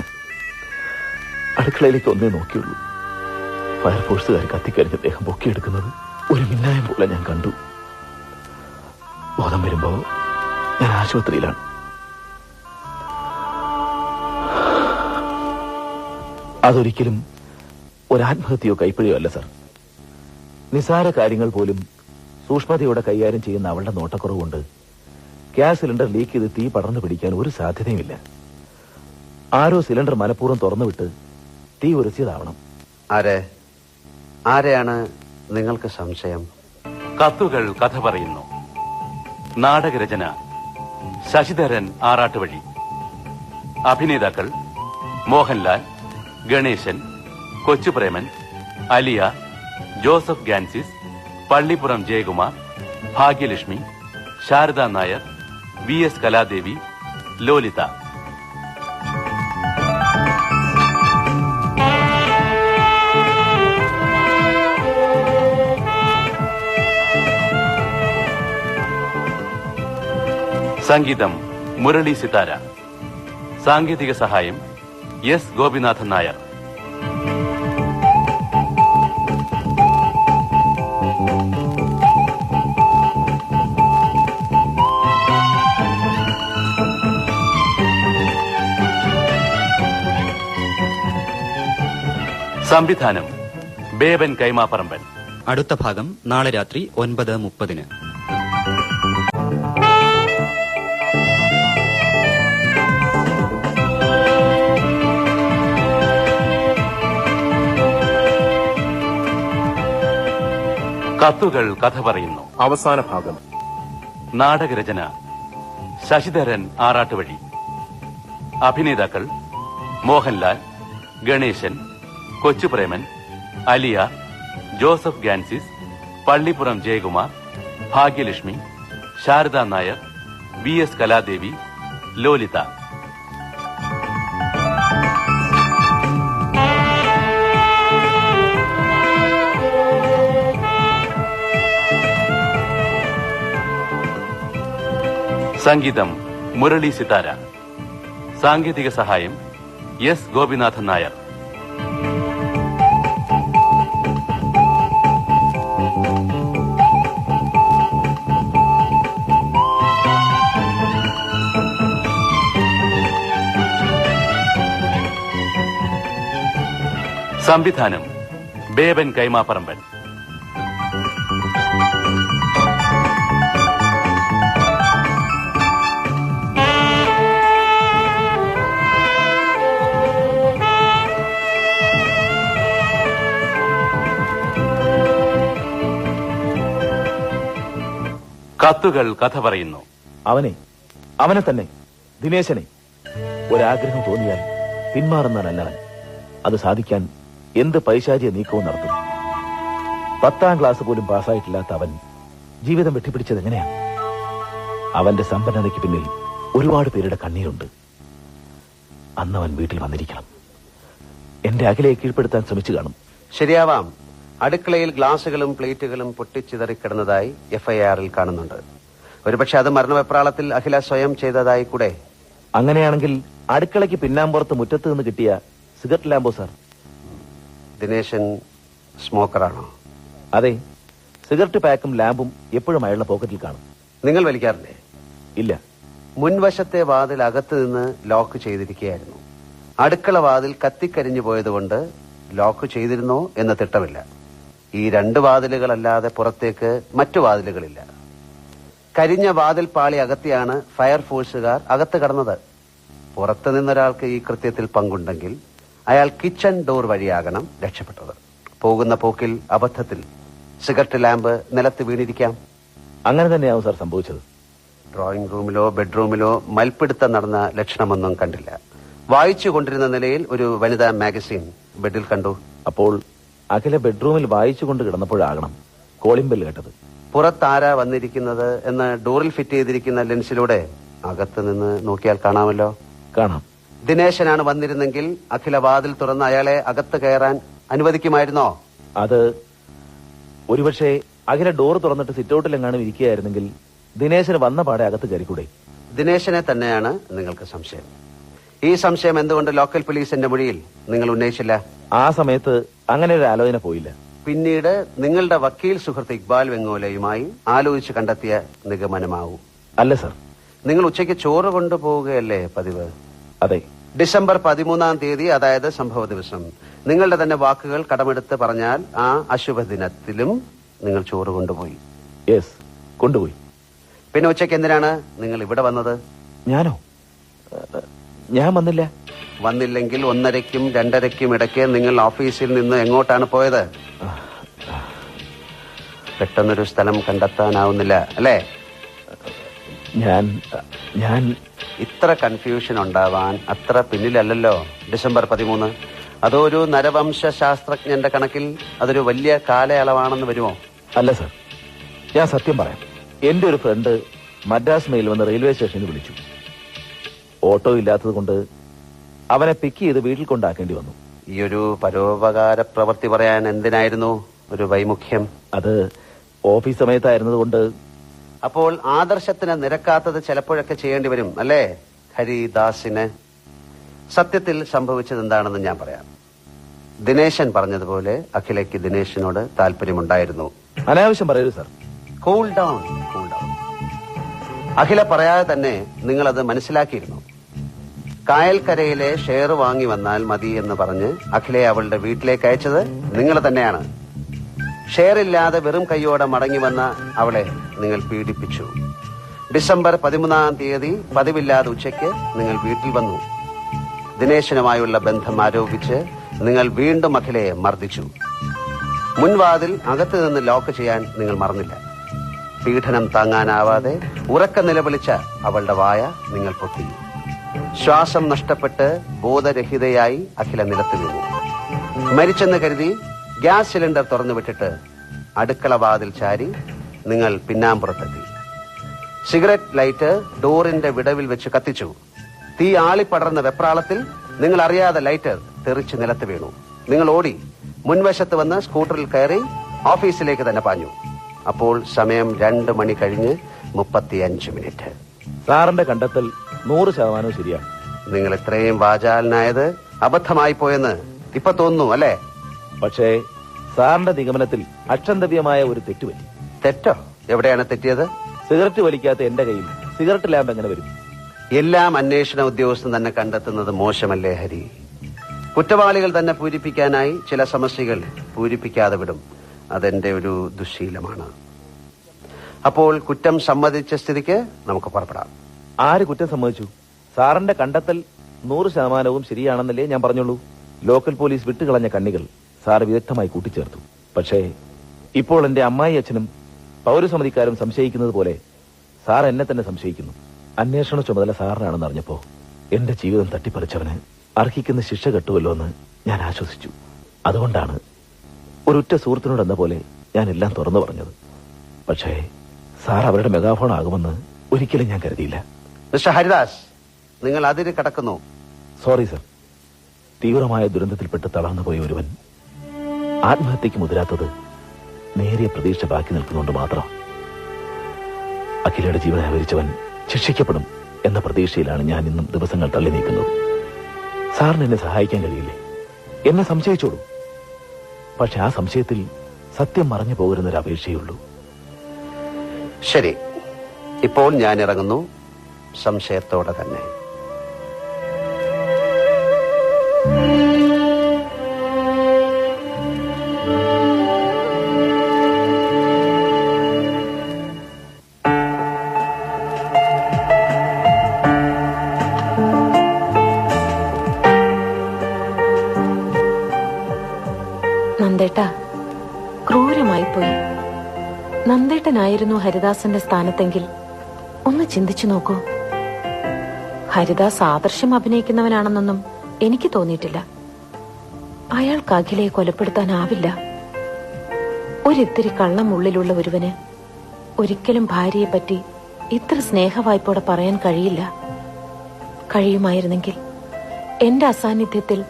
അടുക്കളയിലേക്ക് ഒന്നേ നോക്കിയുള്ളൂ. ഫയർഫോഴ്സുകാർ കത്തിക്കരിഞ്ഞ ദേഹം പൊക്കിയെടുക്കുന്നത് ഒരു മിന്നായം പോലെ ഞാൻ കണ്ടു. ബോധം വരുമ്പോ ഞാൻ ആശുപത്രിയിലാണ്. അതൊരിക്കലും ഒരാത്മഹത്യയോ കൈപ്പിഴയോ അല്ല സർ. നിസാര കാര്യങ്ങൾ പോലും സൂക്ഷ്മതയോടെ കൈകാര്യം ചെയ്യുന്ന അവളുടെ നോട്ടക്കുറവുകൊണ്ട് ഗ്യാസ് സിലിണ്ടർ ലീക്ക് ചെയ്ത് തീ പടർന്നു പിടിക്കാൻ ഒരു സാധ്യതയുമില്ല. ആരോ സിലിണ്ടർ മനഃപൂർവ്വം തുറന്നുവിട്ട് തീ ഉരസിയതാവണം. ആരെയാണ് നിങ്ങൾക്ക് സംശയം? കത്തുകൾ കഥ പറയുന്നു. നാടകരചന ശശിധരൻ ആറാട്ടുവഴി. അഭിനേതാക്കൾ മോഹൻലാൽ, ഗണേശൻ, കൊച്ചുപ്രേമൻ, അലിയ, ജോസഫ് ഗാൻസിസ്, പള്ളിപ്പുറം ജയകുമാർ, ഭാഗ്യലക്ഷ്മി, ശാരദ നായർ, വി എസ് കലാദേവി, ലോലിത. സംഗീതം മുരളി സിതാര. സാങ്കേതിക സഹായം എസ് ഗോപിനാഥൻ നായർ. സംവിധാനം ബേബൻ കൈമാപ്പറമ്പൻ. അടുത്ത ഭാഗം നാളെ രാത്രി 9:30. കത്തുകൾ കഥ പറയുന്നു. അവസാന ഭാഗം. നാടകരചന ശശിധരൻ ആറാട്ടുവഴി. അഭിനേതാക്കൾ മോഹൻലാൽ, ഗണേശൻ, കൊച്ചുപ്രേമൻ, അലിയ, ജോസഫ് ഗാൻസിസ്, പള്ളിപ്പുറം ജയകുമാർ, ഭാഗ്യലക്ഷ്മി, ശാരദാ നായർ, VS കലാദേവി, ലോലിത. സംഗീതം മുരളി സിതാര. സാങ്കേതിക സഹായം എസ് ഗോപിനാഥൻ നായർ. സംവിധാനം ബേബൻ കൈമാപ്പറമ്പൻ. കത്തുകൾ കഥ പറയുന്നു. അവനെ തന്നെ, ദിനേശനെ. ഒരാഗ്രഹം തോന്നിയാൽ പിന്മാറുന്നവനല്ലവൻ. അത് സാധിക്കാൻ എന്ത് പൈശാചിക നീക്കവും നടത്തും. 10ാം ക്ലാസ് പോലും പാസ്സായിട്ടില്ലാത്ത അവൻ ജീവിതം വെട്ടിപ്പിടിച്ചത് എങ്ങനെയാണ്? അവന്റെ സമ്പന്നതയ്ക്ക് പിന്നിൽ ഒരുപാട് പേരുടെ കണ്ണീരുണ്ട്. അന്നവൻ വീട്ടിൽ വന്നിരിക്കണം. എന്റെ അഖിലയെ കീഴ്പ്പെടുത്താൻ ശ്രമിച്ചു കാണും. ശരിയാവാം. അടുക്കളയിൽ ഗ്ലാസുകളും പ്ലേറ്റുകളും പൊട്ടിച്ചിതറിക്കിടന്നതായി FIR-ൽ കാണുന്നുണ്ട്. ഒരുപക്ഷെ അത് മരണവെപ്രാളത്തിൽ അഖില സ്വയം ചെയ്തതായി കൂടെ. അങ്ങനെയാണെങ്കിൽ അടുക്കളയ്ക്ക് പിന്നാമ്പുറത്ത് മുറ്റത്ത് നിന്ന് കിട്ടിയ സിഗരറ്റ് ലാമ്പോ സാർ? ദിനേശൻ സ്മോക്കറാണോ? അതെ, സിഗരറ്റ് പാക്കും ലാമ്പും എപ്പോഴും അയാളുടെ പോക്കറ്റിൽ കാണും. നിങ്ങൾ വലിക്കാറില്ലേ? ഇല്ല. മുൻവശത്തെ വാതിൽ അകത്ത് നിന്ന് ലോക്ക് ചെയ്തിരിക്കുകയായിരുന്നു. അടുക്കള വാതിൽ കത്തിക്കരിഞ്ഞു പോയതുകൊണ്ട് ലോക്ക് ചെയ്തിരുന്നോ എന്ന തിട്ടമില്ല. ഈ 2 വാതിലുകളല്ലാതെ പുറത്തേക്ക് മറ്റു വാതിലുകളില്ല. കരിഞ്ഞ വാതിൽ പാളി അകത്തിയാണ് ഫയർഫോഴ്സുകാർ അകത്ത് കടന്നത്. പുറത്തു നിന്നൊരാൾക്ക് ഈ കൃത്യത്തിൽ പങ്കുണ്ടെങ്കിൽ അയാൾ കിച്ചൺ ഡോർ വഴിയാകണം രക്ഷപ്പെട്ടത്. പോകുന്ന പോക്കിൽ അബദ്ധത്തിൽ സിഗരറ്റ് ലാമ്പ് നിലത്ത് വീണിരിക്കാം. അങ്ങനെ തന്നെയാവും സാർ സംഭവിച്ചത്. ഡ്രോയിങ് റൂമിലോ ബെഡ്റൂമിലോ മൽപ്പിടുത്തം നടന്ന ലക്ഷണമൊന്നും കണ്ടില്ല. വായിച്ചു കൊണ്ടിരുന്ന നിലയിൽ ഒരു വനിതാ മാഗസിൻ ബെഡിൽ കണ്ടു. അപ്പോൾ അഖില ബെഡ്റൂമിൽ വായിച്ചുകൊണ്ട് കിടന്നപ്പോഴാകണം കോളിംഗ് ബെൽ കേട്ടത്. പുറത്താരാ വന്നിരിക്കുന്നത് എന്ന് ഡോറിൽ ഫിറ്റ് ചെയ്തിരിക്കുന്ന ലെൻസിലൂടെ അകത്ത് നിന്ന് നോക്കിയാൽ കാണാമല്ലോ. കാണാം. ദിനേശനാണ് വന്നിരുന്നെങ്കിൽ അഖില വാതിൽ തുറന്ന് അയാളെ അകത്ത് കയറാൻ അനുവദിക്കുമായിരുന്നോ? അത് ഒരുപക്ഷെ അഖില ഡോർ തുറന്നിട്ട് സിറ്റൗട്ടിലെങ്ങാനും ഇരിക്കുകയായിരുന്നെങ്കിൽ ദിനേശന് വന്ന പാടെ അകത്ത് കയറിക്കൂടെ? ദിനേശനെ തന്നെയാണ് നിങ്ങൾക്ക് സംശയം. ഈ സംശയം എന്തുകൊണ്ട് ലോക്കൽ പോലീസിന്റെ മൊഴിയിൽ നിങ്ങൾ ഉന്നയിച്ചില്ല? ആ സമയത്ത് അങ്ങനെ ഒരു ആലോചന പോയില്ല. പിന്നീട് നിങ്ങളുടെ വക്കീൽ സുഹൃത്ത് ഇക്ബാൽ വെങ്ങോലയുമായി ആലോചിച്ച് കണ്ടെത്തിയ നിഗമനമാവും. അല്ല സർ. നിങ്ങൾ ഉച്ചയ്ക്ക് ചോറ് കൊണ്ടുപോവുകയല്ലേ പതിവ്? അതെ. ഡിസംബർ 13-ാം തീയതി, അതായത് സംഭവ ദിവസം, നിങ്ങളുടെ തന്നെ വാക്കുകൾ കടമെടുത്ത് പറഞ്ഞാൽ ആ അശുഭ ദിനത്തിലും നിങ്ങൾ ചോറ് കൊണ്ടുപോയി. യെസ്, കൊണ്ടുപോയി. പിന്നെ ഉച്ചയ്ക്ക് എന്തിനാണ് നിങ്ങൾ ഇവിടെ വന്നത്? ഞാനോ? ഞാൻ വന്നില്ല. വന്നില്ലെങ്കിൽ 1:30-ക്കും 2:30-ക്കും ഇടയ്ക്ക് നിങ്ങൾ ഓഫീസിൽ നിന്ന് എങ്ങോട്ടാണ് പോയത്? പെട്ടെന്നൊരു സ്ഥലം കണ്ടെത്താനാവുന്നില്ല അല്ലേ? ഞാൻ ഇത്ര കൺഫ്യൂഷൻ ഉണ്ടാവാൻ അത്ര പിന്നിലല്ലല്ലോ ഡിസംബർ 13. അതോ ഒരു നരവംശ ശാസ്ത്രജ്ഞന്റെ കണക്കിൽ അതൊരു വലിയ കാലയളവാണെന്ന് വരുമോ? അല്ല സർ, ഞാൻ സത്യം പറയാം. എന്റെ ഒരു ഫ്രണ്ട് മദ്രാസ് മെയിൽ വന്ന് റെയിൽവേ സ്റ്റേഷനിൽ വിളിച്ചു. ഓട്ടോ ഇല്ലാത്തത് കൊണ്ട് അവനെ പിക്ക് ചെയ്ത് വീട്ടിൽ കൊണ്ടാക്കേണ്ടി വന്നു. ഈ ഒരു പരോപകാര പ്രവൃത്തി പറയാൻ എന്തിനായിരുന്നു ഒരു വൈമുഖ്യം? അത് ഓഫീസ് സമയത്തായിരുന്നതുകൊണ്ട്. അപ്പോൾ ആദർശത്തിന് നിരക്കാത്തത് ചിലപ്പോഴൊക്കെ ചെയ്യേണ്ടി വരും അല്ലേ ഹരിദാസിന്? സത്യത്തിൽ സംഭവിച്ചത് എന്താണെന്ന് ഞാൻ പറയാം. ദിനേശൻ പറഞ്ഞതുപോലെ അഖിലയ്ക്ക് ദിനേശിനോട് താല്പര്യമുണ്ടായിരുന്നു. അനാവശ്യം പറയരുത് sir. Cool down, cool down. Akhila പറയാതെ തന്നെ നിങ്ങളത് മനസ്സിലാക്കിയിരുന്നു. കായൽക്കരയിലെ ഷെയർ വാങ്ങി വന്നാൽ മതി എന്ന് പറഞ്ഞ് അഖിലയെ അവളുടെ വീട്ടിലേക്ക് അയച്ചത് നിങ്ങൾ തന്നെയാണ്. ഷെയർ ഇല്ലാതെ വെറും കൈയോടെ മടങ്ങി വന്ന അവളെ നിങ്ങൾ പീഡിപ്പിച്ചു. ഡിസംബർ 13-ാം തീയതി പതിവില്ലാതെ ഉച്ചയ്ക്ക് നിങ്ങൾ വീട്ടിൽ വന്നു. ദിനേശനുമായുള്ള ബന്ധം ആരോപിച്ച് നിങ്ങൾ വീണ്ടും അഖിലയെ മർദ്ദിച്ചു. മുൻവാതിൽ അകത്തു നിന്ന് ലോക്ക് ചെയ്യാൻ നിങ്ങൾ മറന്നില്ല. പീഡനം താങ്ങാനാവാതെ ഉറക്ക നിലവിളിച്ച അവളുടെ വായ നിങ്ങൾ പൊത്തി. ശ്വാസം നഷ്ടപ്പെട്ട് ബോധരഹിതയായി അഖില നിലത്ത് വീണു. മരിച്ചെന്ന് കരുതി ഗ്യാസ് സിലിണ്ടർ തുറന്നു വിട്ടിട്ട് അടുക്കള വാതിൽ ചാരി നിങ്ങൾ പിന്നാമ്പുറത്തെത്തി. സിഗരറ്റ് ലൈറ്റ് ഡോറിന്റെ വിടവിൽ വെച്ച് കത്തിച്ചു. തീ ആളിപ്പടർന്ന വെപ്രാളത്തിൽ നിങ്ങൾ അറിയാതെ ലൈറ്റർ തെറിച്ച് നിലത്ത് വീണു. നിങ്ങൾ ഓടി മുൻവശത്ത് വന്ന് സ്കൂട്ടറിൽ കയറി ഓഫീസിലേക്ക് തന്നെ പാഞ്ഞു. അപ്പോൾ സമയം 2 മണി കഴിഞ്ഞ് 35 മിനിറ്റ്. സാറിന്റെ കണ്ടെത്തൽ 100% ശരിയാണ്. നിങ്ങൾ ഇത്രയും വാചാലനായത് അബദ്ധമായി പോയെന്ന് ഇപ്പൊ തോന്നുന്നു അല്ലേ? പക്ഷേ സാറിന്റെ നിഗമനത്തിൽ അക്ഷന്തവ്യമായ ഒരു തെറ്റുപറ്റി. തെറ്റോ? എവിടെയാണ് തെറ്റിയത്? സിഗരറ്റ് വലിക്കാത്ത എന്റെ കയ്യിൽ സിഗരറ്റ് ലാമ്പ് എങ്ങനെ വരും? എല്ലാം അന്വേഷണ ഉദ്യോഗസ്ഥൻ തന്നെ കണ്ടെത്തുന്നത് മോശമല്ലേ ഹരി? കുറ്റവാളികൾ തന്നെ പൂരിപ്പിക്കാനായി ചില സമസ്യകൾ പൂരിപ്പിക്കാതെ വിടും. അതെന്റെ ഒരു ദുശ്ശീലമാണ്. അപ്പോൾ കുറ്റം സമ്മതിച്ച സ്ഥിതിക്ക് നമുക്ക് പുറപ്പെടാം. ആര് കുറ്റം സമ്മതിച്ചു? സാറിന്റെ കണ്ടെത്തൽ 100% ശരിയാണെന്നല്ലേ ഞാൻ പറഞ്ഞുള്ളൂ. ലോക്കൽ പോലീസ് വിട്ടുകളഞ്ഞ കണ്ണികൾ സാർ വിദഗ്ധമായി കൂട്ടിച്ചേർത്തു. പക്ഷേ ഇപ്പോൾ എന്റെ അമ്മായി അച്ഛനും പൗരസമിതിക്കാരും സംശയിക്കുന്നത് പോലെ സാർ എന്നെ തന്നെ സംശയിക്കുന്നു. അന്വേഷണ ചുമതല സാറിനാണെന്ന് അറിഞ്ഞപ്പോ എന്റെ ജീവിതം തട്ടിപ്പറിച്ചവന് അർഹിക്കുന്ന ശിക്ഷ കെട്ടുമല്ലോ എന്ന് ഞാൻ ആശ്വസിച്ചു. അതുകൊണ്ടാണ് ഒരുറ്റ സുഹൃത്തിനോടെന്ന പോലെ ഞാൻ എല്ലാം തുറന്നു പറഞ്ഞത്. പക്ഷേ സാർ അവരുടെ മെഗാഫോൺ ആകുമെന്ന് ഒരിക്കലും ഞാൻ കരുതിയില്ല. മിസ്റ്റർ ഹരിദാസ്, നിങ്ങൾ അതിര് കടക്കുന്നു. Sorry sir. തീവ്രമായ ദുരന്തത്തിൽപ്പെട്ട് തളർന്നു പോയ ഒരുവൻ ആത്മഹത്യക്ക് മുതിരാത്തത് നേരിയ പ്രതീക്ഷ ബാക്കി നിൽക്കുന്നുണ്ട് മാത്രം. അഖിലയുടെ ജീവൻ ഹരിച്ചവൻ ശിക്ഷിക്കപ്പെടും എന്ന പ്രതീക്ഷയിലാണ് ഞാൻ ഇന്നും ദിവസങ്ങൾ തള്ളി നീക്കുന്നത്. സാറിന് എന്നെ സഹായിക്കാൻ കഴിയില്ലേ? എന്നെ സംശയിച്ചോളൂ. പക്ഷെ ആ സംശയത്തിൽ സത്യം മറഞ്ഞു പോകരുന്നൊരു അപേക്ഷയുള്ളൂ. ശരി, ഇപ്പോൾ ഞാൻ ഇറങ്ങുന്നു. സംശയത്തോടെ തന്നെ. നന്ദേട്ടാ, ക്രൂരമായി പോയി. നന്ദേട്ടനായിരുന്നു ഹരിദാസന്റെ സ്ഥാനത്തെങ്കിൽ ഒന്ന് ചിന്തിച്ചു നോക്കൂ. ഹരിദാസ് ആദർശം അഭിനയിക്കുന്നവനാണെന്നൊന്നും എനിക്ക് തോന്നിയിട്ടില്ല. അയാൾക്ക് അഖിലയെ കൊലപ്പെടുത്താനാവില്ല. ഒരിത്തിരി കള്ളം ഉള്ളിലുള്ള ഒരുവന് ഒരിക്കലും ഭാര്യയെ പറ്റി ഇത്ര സ്നേഹവായ്പോടെ പറയാൻ കഴിയില്ല. കഴിയുമായിരുന്നെങ്കിൽ എന്റെ അസാന്നിധ്യത്തിൽ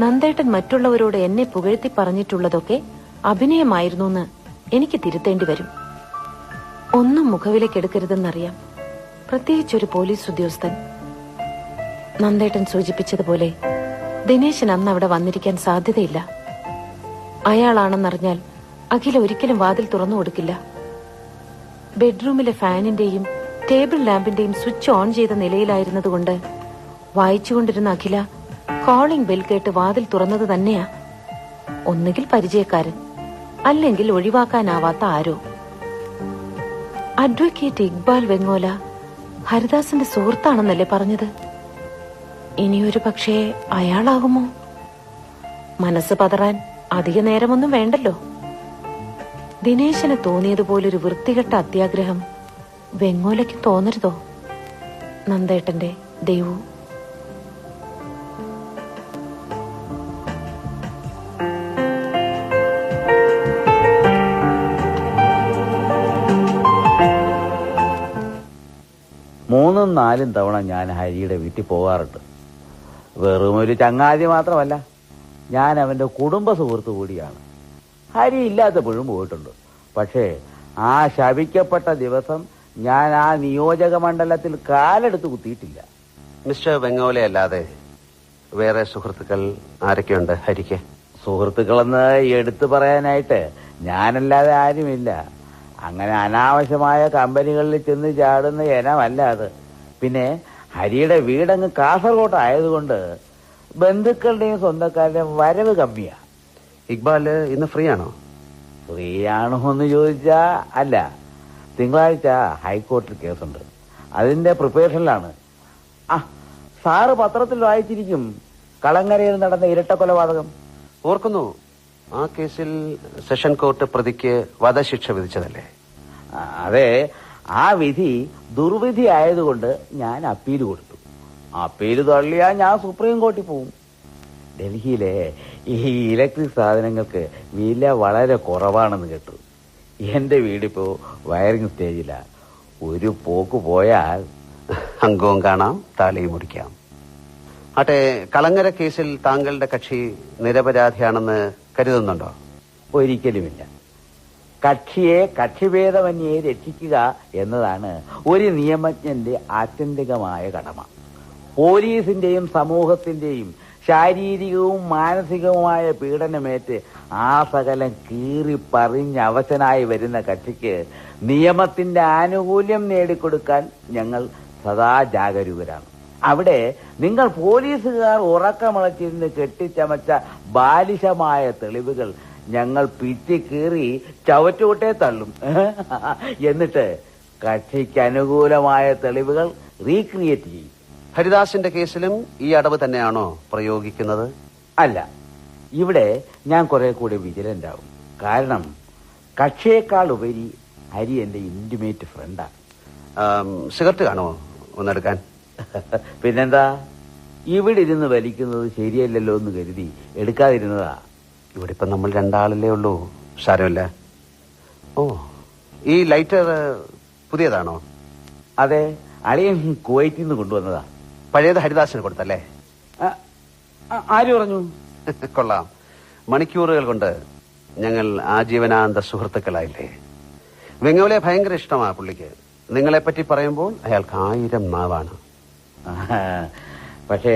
നന്ദേട്ടൻ മറ്റുള്ളവരോട് എന്നെ പുകഴ്ത്തി പറഞ്ഞിട്ടുള്ളതൊക്കെ അഭിനയമായിരുന്നു എന്ന് എനിക്ക് തിരുത്തേണ്ടി വരും. ഒന്നും മുഖവിലക്കെടുക്കരുതെന്നറിയാം, പ്രത്യേകിച്ചൊരു പോലീസ് ഉദ്യോഗസ്ഥൻ. നന്ദേട്ടൻ സൂചിപ്പിച്ചതുപോലെ ദിനേശൻ അന്ന് അവിടെ വന്നിരിക്കാൻ സാധ്യതയില്ല. അയാളാണെന്നറിഞ്ഞാൽ അഖില ഒരിക്കലും വാതിൽ തുറന്നു കൊടുക്കില്ല. ബെഡ്റൂമിലെ ഫാനിന്റെയും ടേബിൾ ലാമ്പിന്റെയും സ്വിച്ച് ഓൺ ചെയ്ത നിലയിലായിരുന്നതുകൊണ്ട് വായിച്ചുകൊണ്ടിരുന്ന അഖില കോളിംഗ് ബെൽ കേട്ട് വാതിൽ തുറന്നത് തന്നെയാ. ഒന്നുകിൽ പരിചയക്കാരൻ, അല്ലെങ്കിൽ ഒഴിവാക്കാനാവാത്ത ആരോ. അഡ്വക്കേറ്റ് ഇക്ബാൽ വെങ്ങോല ഹരിദാസിന്റെ സുഹൃത്താണെന്നല്ലേ പറഞ്ഞത്? ഇനിയൊരു പക്ഷേ അയാളാകുമോ? മനസ്സ് പതറാൻ അധിക നേരമൊന്നും വേണ്ടല്ലോ. ദിനേശന് തോന്നിയതുപോലൊരു വൃത്തികെട്ട അത്യാഗ്രഹം വെങ്ങോലയ്ക്ക് തോന്നരുതോ? നന്ദേട്ടന്റെ ദേവു. 3ഉം 4ഉം തവണ ഞാൻ ഹരിയുടെ വീട്ടിൽ പോകാറുണ്ട്. വെറും ഒരു ചങ്ങാതി മാത്രമല്ല, ഞാൻ അവന്റെ കുടുംബ സുഹൃത്തു കൂടിയാണ്. ഹരി ഇല്ലാത്തപ്പോഴും പോയിട്ടുണ്ട്. പക്ഷേ ആ ശപിക്കപ്പെട്ട ദിവസം ഞാൻ ആ നിയോജക മണ്ഡലത്തിൽ കാലെടുത്ത് കുത്തിയിട്ടില്ല. മിസ്റ്റർ വെങ്ങോലെ അല്ലാതെ വേറെ സുഹൃത്തുക്കൾ ആരൊക്കെയുണ്ട് ഹരിക്ക്? സുഹൃത്തുക്കളെന്ന് എടുത്തു പറയാനായിട്ട് ഞാനല്ലാതെ ആരുമില്ല. അങ്ങനെ അനാവശ്യമായ കമ്പനികളിൽ ചെന്ന് ചാടുന്ന ഇനമല്ല അത്. പിന്നെ ഹരിയുടെ വീടങ്ങ് കാസർഗോട്ട് ആയതുകൊണ്ട് ബന്ധുക്കളുടെയും സ്വന്തക്കാരുടെയും വരവ് കമ്മിയാ. ഇക്ബാല് ഇന്ന് ഫ്രീ ആണോ? ഫ്രീ ആണോ എന്ന് ചോദിച്ചാ അല്ല. തിങ്കളാഴ്ച ഹൈക്കോടതിയിൽ കേസുണ്ട്, അതിന്റെ പ്രിപ്പറേഷനിലാണ്. സാറ് പത്രത്തിൽ വായിച്ചിരിക്കും കളങ്ങരയിൽ നടന്ന ഇരട്ട കൊലപാതകം. ഓർക്കുന്നു, ആ കേസിൽ സെഷൻ കോർട്ട് പ്രതിക്ക് വധശിക്ഷ വിധിച്ചതല്ലേ? അതെ, ആ വിധി ദുർവിധി ആയതുകൊണ്ട് ഞാൻ അപ്പീൽ കൊടുത്തു. അപ്പീൽ തള്ളിയാൽ ഞാൻ സുപ്രീം കോടതി പോവും. ഡൽഹിയിലെ ഈ ഇലക്ട്രിക് സാധനങ്ങൾക്ക് വില വളരെ കുറവാണെന്ന് കേട്ടു. എന്റെ വീടിപ്പോ വയറിംഗ് സ്റ്റേജിലാ. ഒരു പോക്ക് പോയാൽ അംഗവും കാണാം, താലയും മുടിക്കാം. ആട്ടെ, കളങ്ങര കേസിൽ താങ്കളുടെ കക്ഷി നിരപരാധിയാണെന്ന് കരുതുന്നുണ്ടോ? ഒരിക്കലുമില്ല. കക്ഷിയെ കക്ഷിഭേദമന്യേ രക്ഷിക്കുക എന്നതാണ് ഒരു നിയമജ്ഞന്റെ ആത്യന്തികമായ കടമ. പോലീസിന്റെയും സമൂഹത്തിന്റെയും ശാരീരികവും മാനസികവുമായ പീഡനമേറ്റ് ആ സകലം കീറി പറഞ്ഞ് അവശനായി വരുന്ന കക്ഷിക്ക് നിയമത്തിന്റെ ആനുകൂല്യം നേടിക്കൊടുക്കാൻ ഞങ്ങൾ സദാ ജാഗരൂകരാണ്. അവിടെ നിങ്ങൾ പോലീസുകാർ ഉറക്കമുളച്ചിരുന്ന് കെട്ടിച്ചമച്ച ബാലിശമായ തെളിവുകൾ ഞങ്ങൾ പിറ്റിക്കീറി ചവറ്റുകൊട്ടേ തള്ളും. എന്നിട്ട് കക്ഷിക്ക് അനുകൂലമായ തെളിവുകൾ റീക്രിയേറ്റ് ചെയ്യും. ഹരിദാസിന്റെ കേസിലും ഈ അടവ് തന്നെയാണോ പ്രയോഗിക്കുന്നത്? അല്ല, ഇവിടെ ഞാൻ കുറെ കൂടി വിജിലന്റ് ആവും. കാരണം കക്ഷിയേക്കാൾ ഉപരി ഹരി എന്റെ ഇന്റിമേറ്റ് ഫ്രണ്ടാണ്. സിഗരറ്റ് കാണുമോ ഒന്നെടുക്കാൻ? പിന്നെന്താ, ഇവിടെ ഇരുന്ന് വലിക്കുന്നത് ശരിയല്ലല്ലോ എന്ന് കരുതി എടുക്കാതിരുന്നതാ. ഇവിടെ ഇപ്പൊ നമ്മൾ രണ്ടാളല്ലേ ഉള്ളൂ, സാരമില്ല. ഓ, ഈ ലൈറ്റർ പുതിയതാണോ? അതെ, അളിയൻ കുവൈറ്റിൽ നിന്ന് കൊണ്ടുവന്നതാ. പഴയത് ഹരിദാസിന് കൊടുത്തല്ലേ? ആര് പറഞ്ഞു? കൊള്ളാം, മണിക്കൂറുകൾ കൊണ്ട് ഞങ്ങൾ ആജീവനാന്ത സുഹൃത്തുക്കളായില്ലേ. വെങ്ങോലെ ഭയങ്കര ഇഷ്ടമാ പുള്ളിക്ക്. നിങ്ങളെപ്പറ്റി പറയുമ്പോൾ അയാൾക്ക് 1000 നാവാണ്. പക്ഷേ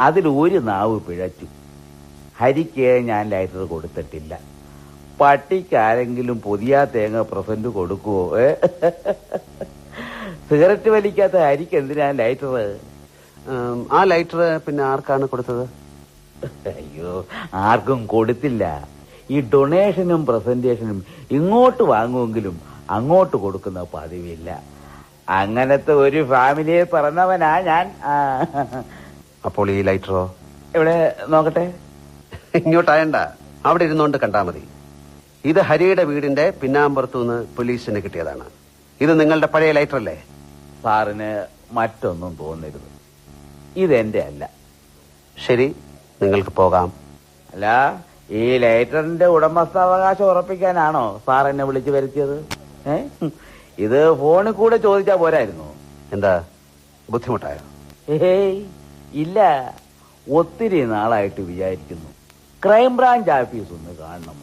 അതിൽ ഒരു നാവ് പിഴച്ചു. ഹരിക്ക് ഞാൻ ലൈറ്റർ കൊടുത്തിട്ടില്ല. പട്ടിക്കാരെങ്കിലും പുതിയ തേങ്ങ പ്രസന്റ് കൊടുക്കുവോ? സിഗരറ്റ് വലിക്കാത്ത ഹരിക്ക് എന്തിനാ ലൈറ്റർ? ആ ലൈറ്റർ പിന്നെ ആർക്കാണ് കൊടുത്തത്? അയ്യോ, ആർക്കും കൊടുത്തില്ല. ഈ ഡൊണേഷനും പ്രസന്റേഷനും ഇങ്ങോട്ട് വാങ്ങുമെങ്കിലും അങ്ങോട്ട് കൊടുക്കുന്ന പതിവില്ല. അങ്ങനത്തെ ഒരു ഫാമിലിയെ പറഞ്ഞവനാ ഞാൻ. അപ്പോൾ ഈ ലൈറ്ററോ? ഇവിടെ നോക്കട്ടെ. ഇങ്ങോട്ടായണ്ട, അവിടെ ഇരുന്നോണ്ട് കണ്ടാ മതി. ഇത് ഹരിയുടെ വീടിന്റെ പിന്നാമ്പുറത്തുനിന്ന് പോലീസിന് കിട്ടിയതാണ്. ഇത് നിങ്ങളുടെ പഴയ ലൈറ്റർ അല്ലേ? സാറിന് മറ്റൊന്നും തോന്നരുത്, ഇതെന്റെ അല്ല. ശരി, നിങ്ങൾക്ക് പോകാം. അല്ല, ഈ ലൈറ്ററിന്റെ ഉടമസ്ഥാവകാശം ഉറപ്പിക്കാനാണോ സാർ എന്നെ വിളിച്ചു വരുത്തിയത്? ഇത് ഫോണിൽ കൂടെ ചോദിച്ചാ പോരായിരുന്നു? എന്താ, ബുദ്ധിമുട്ടായോ? ഏയ് ഇല്ല, ഒത്തിരി നാളായിട്ട് വിചാരിക്കുന്നു ക്രൈംബ്രാഞ്ച് ഓഫീസ് ഒന്ന് കാണണം.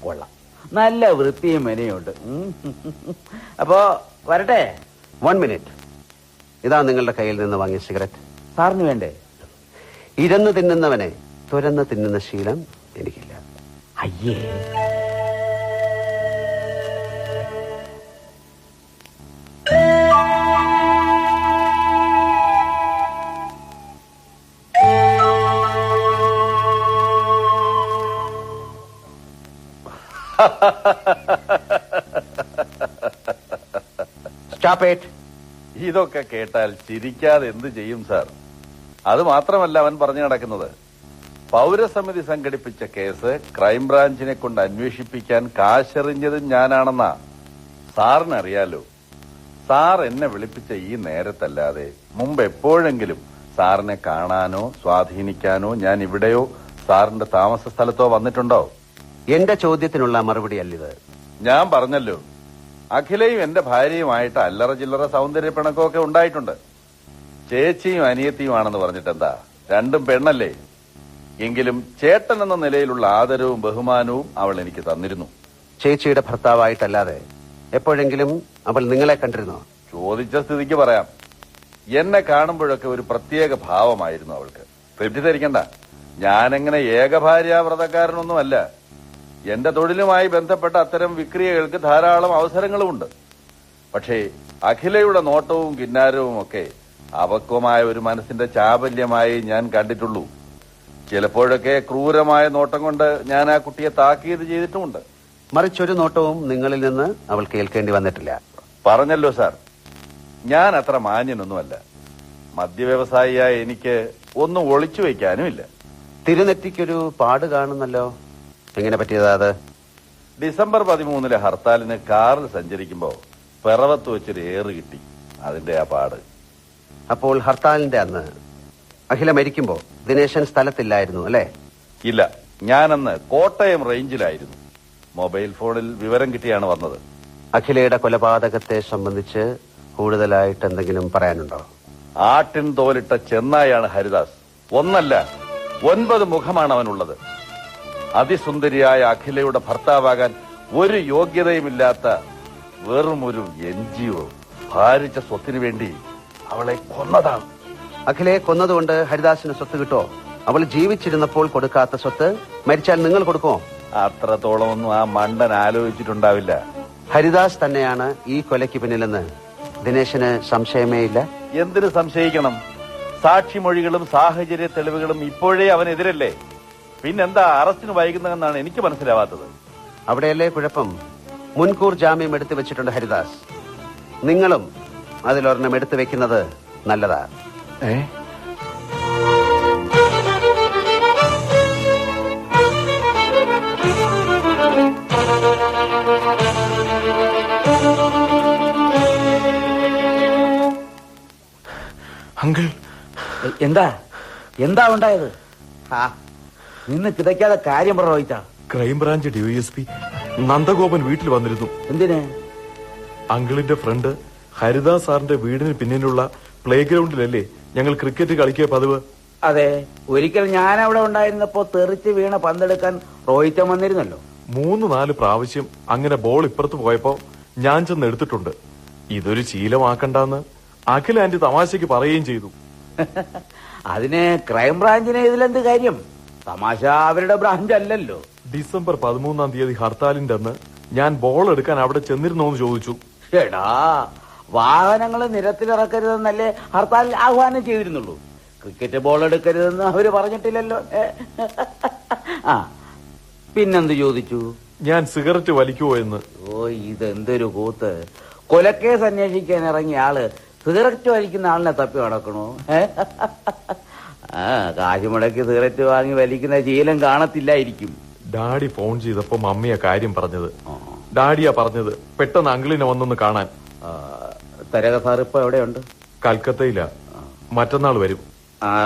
കൊള്ളാം, നല്ല വൃത്തിയും മെനയുണ്ട്. അപ്പോ വരട്ടെ. 1 മിനിറ്റ്. ഇതാ നിങ്ങളുടെ കയ്യിൽ നിന്ന് വാങ്ങിയ സിഗരറ്റ്. സാറിന് വേണ്ടേ? ഇരുന്ന് തിന്നുന്നവനെ തുരന്ന് തിന്നുന്ന ശീലം എനിക്കില്ല. അയ്യേ, സ്റ്റോപ്പ് ഇറ്റ്. ഇതൊക്കെ കേട്ടാൽ ചിരിക്കാതെ എന്ത് ചെയ്യും സാർ? അത് മാത്രമല്ല അവൻ പറഞ്ഞു നടക്കുന്നത്, പൗരസമിതി സംഘടിപ്പിച്ച കേസ് ക്രൈംബ്രാഞ്ചിനെ കൊണ്ട് അന്വേഷിപ്പിക്കാൻ കാശെറിഞ്ഞതും ഞാനാണെന്നാ. സാറിനറിയാലോ, സാർ എന്നെ വിളിപ്പിച്ച ഈ നേരത്തല്ലാതെ മുമ്പ് എപ്പോഴെങ്കിലും സാറിനെ കാണാനോ സ്വാധീനിക്കാനോ ഞാൻ ഇവിടെയോ സാറിന്റെ താമസ സ്ഥലത്തോ വന്നിട്ടുണ്ടോ? എന്റെ ചോദ്യത്തിനുള്ള മറുപടി അല്ലിത്. ഞാൻ പറഞ്ഞല്ലോ, അഖിലയും എന്റെ ഭാര്യയുമായിട്ട് അല്ലറ ചില്ലറ സൗന്ദര്യ പിണക്കമൊക്കെ ഉണ്ടായിട്ടുണ്ട്. ചേച്ചിയും അനിയത്തിയുമാണെന്ന് പറഞ്ഞിട്ടെന്താ, രണ്ടും പെണ്ണല്ലേ. എങ്കിലും ചേട്ടൻ എന്ന നിലയിലുള്ള ആദരവും ബഹുമാനവും അവൾ എനിക്ക് തന്നിരുന്നു. ചേച്ചിയുടെ ഭർത്താവായിട്ടല്ലാതെ എപ്പോഴെങ്കിലും അവൾ നിങ്ങളെ കണ്ടിരുന്നോ? ചോദിച്ച സ്ഥിതിക്ക് പറയാം. എന്നെ കാണുമ്പോഴൊക്കെ ഒരു പ്രത്യേക ഭാവമായിരുന്നു അവൾക്ക്. തെറ്റിദ്ധരിക്കണ്ട, ഞാനെങ്ങനെ ഏകഭാര്യാവ്രതക്കാരനൊന്നുമല്ല. എന്റെ തൊഴിലുമായി ബന്ധപ്പെട്ട അത്തരം വിക്രിയകൾക്ക് ധാരാളം അവസരങ്ങളുമുണ്ട്. പക്ഷേ അഖിലയുടെ നോട്ടവും കിന്നാരവും ഒക്കെ അപക്വമായ ഒരു മനസ്സിന്റെ ചാബല്യമായി ഞാൻ കണ്ടിട്ടുള്ളൂ. ചിലപ്പോഴൊക്കെ ക്രൂരമായ നോട്ടം കൊണ്ട് ഞാൻ ആ കുട്ടിയെ താക്കീത് ചെയ്തിട്ടുമുണ്ട്. മറിച്ചൊരു നോട്ടവും നിങ്ങളിൽ നിന്ന് അവൾ കേൾക്കേണ്ടി വന്നിട്ടില്ല. പറഞ്ഞല്ലോ സാർ, ഞാൻ അത്ര മാന്യനൊന്നുമല്ല. മദ്യവ്യവസായിയായ എനിക്ക് ഒന്നും ഒളിച്ചു വയ്ക്കാനുമില്ല. തിരുനെറ്റിക്കൊരു പാട് കാണുന്നല്ലോ, എങ്ങനെ പറ്റിയതാ അത്? ഡിസംബർ 13 ഹർത്താലിന് കാറിൽ സഞ്ചരിക്കുമ്പോ പിറവത്ത് വെച്ചൊരു ഏറ് കിട്ടി, അതിന്റെ ആ പാട്. അപ്പോൾ ഹർത്താലിന്റെ അന്ന് അഖില മരിക്കുമ്പോ ദിനേശൻ സ്ഥലത്തില്ലായിരുന്നു അല്ലേ? ഇല്ല, ഞാനന്ന് കോട്ടയം റേഞ്ചിലായിരുന്നു. മൊബൈൽ ഫോണിൽ വിവരം കിട്ടിയാണ് വന്നത്. അഖിലയുടെ കൊലപാതകത്തെ സംബന്ധിച്ച് കൂടുതലായിട്ട് എന്തെങ്കിലും പറയാനുണ്ടോ? ആട്ടിൻ തോലിട്ട ചെന്നായാണ് ഹരിദാസ്. ഒന്നല്ല 9 മുഖമാണ് അവനുള്ളത്. അതിസുന്ദരിയായ അഖിലയുടെ ഭർത്താവാകാൻ ഒരു യോഗ്യതയുമില്ലാത്ത വെറും ഒരു NGO ഭാരിച്ച സ്വത്തിനു വേണ്ടി അവളെ കൊന്നതാണ്. അഖിലയെ കൊന്നതുകൊണ്ട് ഹരിദാസിന് സ്വത്ത് കിട്ടോ? അവൾ ജീവിച്ചിരുന്നപ്പോൾ കൊടുക്കാത്ത സ്വത്ത് മരിച്ചാൽ നിങ്ങൾ കൊടുക്കുമോ? അത്രത്തോളം ഒന്നും ആ മണ്ടൻ ആലോചിച്ചിട്ടുണ്ടാവില്ല. ഹരിദാസ് തന്നെയാണ് ഈ കൊലയ്ക്ക് പിന്നിലെന്ന് ദിനേശന് സംശയമേ ഇല്ല. എന്തിനു സംശയിക്കണം? സാക്ഷിമൊഴികളും സാഹചര്യ തെളിവുകളും ഇപ്പോഴേ അവനെതിരല്ലേ. പിന്നെന്താ അറസ്റ്റിന് വൈകുന്നതെന്നാണ് എനിക്ക് മനസ്സിലാവാത്തത്. അവിടെയല്ലേ കുഴപ്പം. മുൻകൂർ ജാമ്യം എടുത്തു വെച്ചിട്ടുണ്ട് ഹരിദാസ്. നിങ്ങളും അതിലൊരെണ്ണം എടുത്തു വെക്കുന്നത് നല്ലതാ. അങ്കിൾ, എന്താ എന്താ ഉണ്ടായത്? നിന്ന് കിതയ്ക്കാതെ കാര്യം പറ റോഹിത്ത. ക്രൈംബ്രാഞ്ച് DYSP നന്ദഗോപൻ വീട്ടിൽ വന്നിരുന്നു. എന്തിന്? അങ്കിളിന്റെ ഫ്രണ്ട് ഹരിദാസ് സാറിന്റെ വീടിന് പിന്നിലുള്ള പ്ലേ ഗ്രൗണ്ടിലല്ലേ ഞങ്ങൾ ക്രിക്കറ്റ് കളിക്കുക പതിവ്? അതെ, ഒരിക്കൽ ഞാൻ അവിടെ ഉണ്ടായിരുന്നപ്പോ തെറിച്ച് വീണ പന്തെടുക്കാൻ റോഹിത്തൻ വന്നിരുന്നല്ലോ. 3-4 പ്രാവശ്യം അങ്ങനെ ബോൾ ഇപ്പുറത്ത് പോയപ്പോ ഞാൻ ചെന്ന് എടുത്തിട്ടുണ്ട്. ഇതൊരു ശീലമാക്കണ്ടെന്ന് അഖിൽ ആന്റി തമാശയ്ക്ക് പറയുകയും ചെയ്തു. അതിന് ക്രൈംബ്രാഞ്ചിന് ഇതിലെന്ത് കാര്യം? തമാശ അവരുടെ ബ്രാഞ്ച് അല്ലല്ലോ. ഡിസംബർ 13 ഹർത്താലിന്റെ അന്ന് ഞാൻ ബോൾ എടുക്കാൻ അവിടെ ചെന്നിരുന്നോന്ന് ചോദിച്ചു. എടാ, വാഹനങ്ങൾ നിരത്തിലിറക്കരുതെന്നല്ലേ ഹർത്താലിൽ ആഹ്വാനം ചെയ്തിരുന്നുള്ളൂ. ക്രിക്കറ്റ് ബോൾ എടുക്കരുതെന്ന് അവര് പറഞ്ഞിട്ടില്ലല്ലോ. ആ, പിന്നെന്ത് ചോദിച്ചു? ഞാൻ സിഗരറ്റ് വലിക്കുവോ എന്ന്. ഓ, ഇതെന്തൊരു കൂത്ത്! കൊലക്കേസ് അന്വേഷിക്കാൻ ഇറങ്ങിയ ആള് സിഗരറ്റ് വലിക്കുന്ന ആളിനെ തപ്പി നടക്കണോ? കാശ് മുടക്കി സിഗരറ്റ് വാങ്ങി വലിക്കുന്ന ശീലം കാണത്തില്ലായിരിക്കും. ഡാഡി ഫോൺ ചെയ്തപ്പോ മമ്മിയാ കാര്യം പറഞ്ഞത്. ഡാഡിയാ പറഞ്ഞത് പെട്ടെന്ന് അങ്കിളിനെ വന്നൊന്ന് കാണാൻ. തരക സാർ ഇപ്പൊ എവിടെയുണ്ട്? കൽക്കത്തയിലാ, മറ്റന്നാൾ വരും.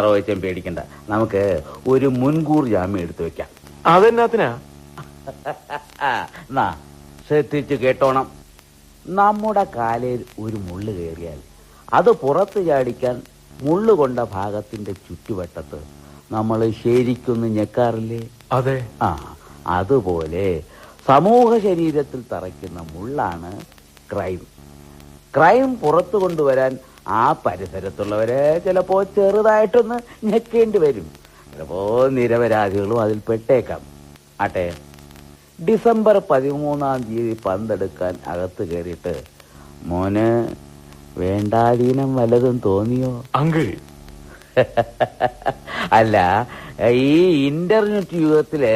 റോഹിച്ചൻ പേടിക്കണ്ട, നമുക്ക് ഒരു മുൻകൂർ ജാമ്യം എടുത്തു വെക്കാം. അതെന്നാത്തിനാ? ശ്രദ്ധിച്ചു കേട്ടോണം. നമ്മുടെ കാലയിൽ ഒരു മുള്ളു കയറിയാൽ അത് പുറത്തു ചാടിക്കാൻ മുള്ളുകൊണ്ട ഭാഗത്തിന്റെ ചുറ്റുവട്ടത്ത് നമ്മൾ ശരിക്കൊന്ന് ഞെക്കാറില്ലേ? അതെ. അതുപോലെ സമൂഹ ശരീരത്തിൽ തറയ്ക്കുന്ന മുള്ളാണ് ക്രൈം. ക്രൈം പുറത്തു കൊണ്ടുവരാൻ ആ പരിസരത്തുള്ളവരെ ചിലപ്പോ ചെറുതായിട്ടൊന്ന് ഞെക്കേണ്ടി വരും. ചിലപ്പോ നിരപരാധികളും അതിൽ പെട്ടേക്കാം. ആട്ടെ, ഡിസംബർ 13 പന്തെടുക്കാൻ അകത്ത് കയറിയിട്ട് മോന് വേണ്ടാധീനം വല്ലതും തോന്നിയോ? അങ്കിൾ, അല്ല, ഈ ഇന്റർനെറ്റ് യുഗത്തില്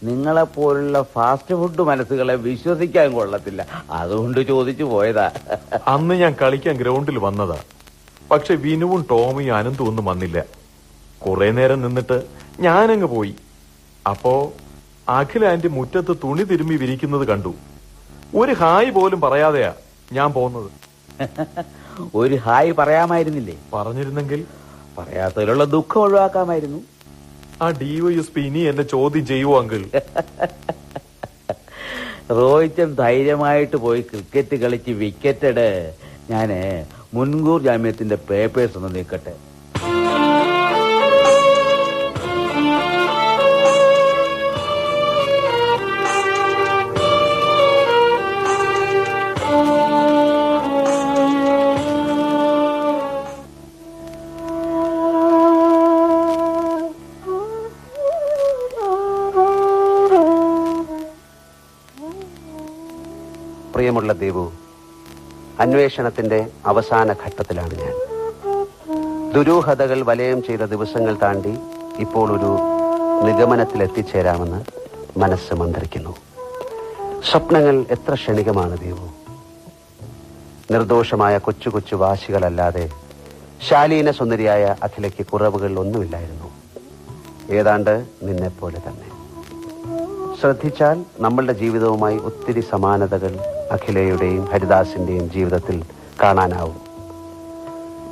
നിങ്ങളെപ്പോലുള്ള ഫാസ്റ്റ് ഫുഡ് മനസ്സുകളെ വിശ്വസിക്കാൻ കൊള്ളത്തില്ല. അതുകൊണ്ട് ചോദിച്ചു പോയതാ. അന്ന് ഞാൻ കളിക്കാൻ ഗ്രൗണ്ടിൽ വന്നതാ. പക്ഷെ വിനുവും ടോമിയും അനന്തും ഒന്നും വന്നില്ല. കുറെ നേരം നിന്നിട്ട് ഞാനങ്ങ് പോയി. അപ്പോ അഖിൽ ആന്റി മുറ്റത്ത് തുണി തിരുമ്മി വിരിക്കുന്നത് കണ്ടു. ഒരു ഹായ് പോലും പറയാതെയാ ഞാൻ പോന്നത്. ഒരു ഹായ് പറയാമായിരുന്നില്ലേ? പറഞ്ഞിരുന്നെങ്കിൽ പറയാത്തതിലുള്ള ദുഃഖം ഒഴിവാക്കാമായിരുന്നു. ആ DYSP ഇനി എന്നെ ചോദ്യം ചെയ്യുവോ അങ്കിൾ? റോഹിത്തൻ ധൈര്യമായിട്ട് പോയി ക്രിക്കറ്റ് കളിച്ച് വിക്കറ്റ് ഞാന് മുൻകൂർ ജാമ്യത്തിന്റെ പേപ്പേഴ്സ് ഒന്ന് നീക്കട്ടെ. പ്രിയമുള്ള ദേവു, അന്വേഷണത്തിന്റെ അവസാന ഘട്ടത്തിലാണ് ഞാൻ. ദുരൂഹതകൾ വലയം ചെയ്ത ദിവസങ്ങൾ താണ്ടി ഇപ്പോൾ ഒരു നിഗമനത്തിലെത്തിച്ചേരാമെന്ന് മനസ്സ് മന്ത്രിക്കുന്നു. സ്വപ്നങ്ങൾ എത്ര ക്ഷണികമാണ് ദേവു. നിർദോഷമായ കൊച്ചു കൊച്ചു വാശികളല്ലാതെ ശാലീന സുന്ദരിയായ അഖിലയ്ക്ക് കുറവുകൾ ഒന്നുമില്ലായിരുന്നു. ഏതാണ്ട് നിന്നെപ്പോലെ തന്നെ. ശ്രദ്ധിച്ചാൽ നമ്മളുടെ ജീവിതവുമായി ഒത്തിരി സമാനതകൾ അഖിലയുടെയും ഹരിദാസിന്റെയും ജീവിതത്തിൽ കാണാനാവും.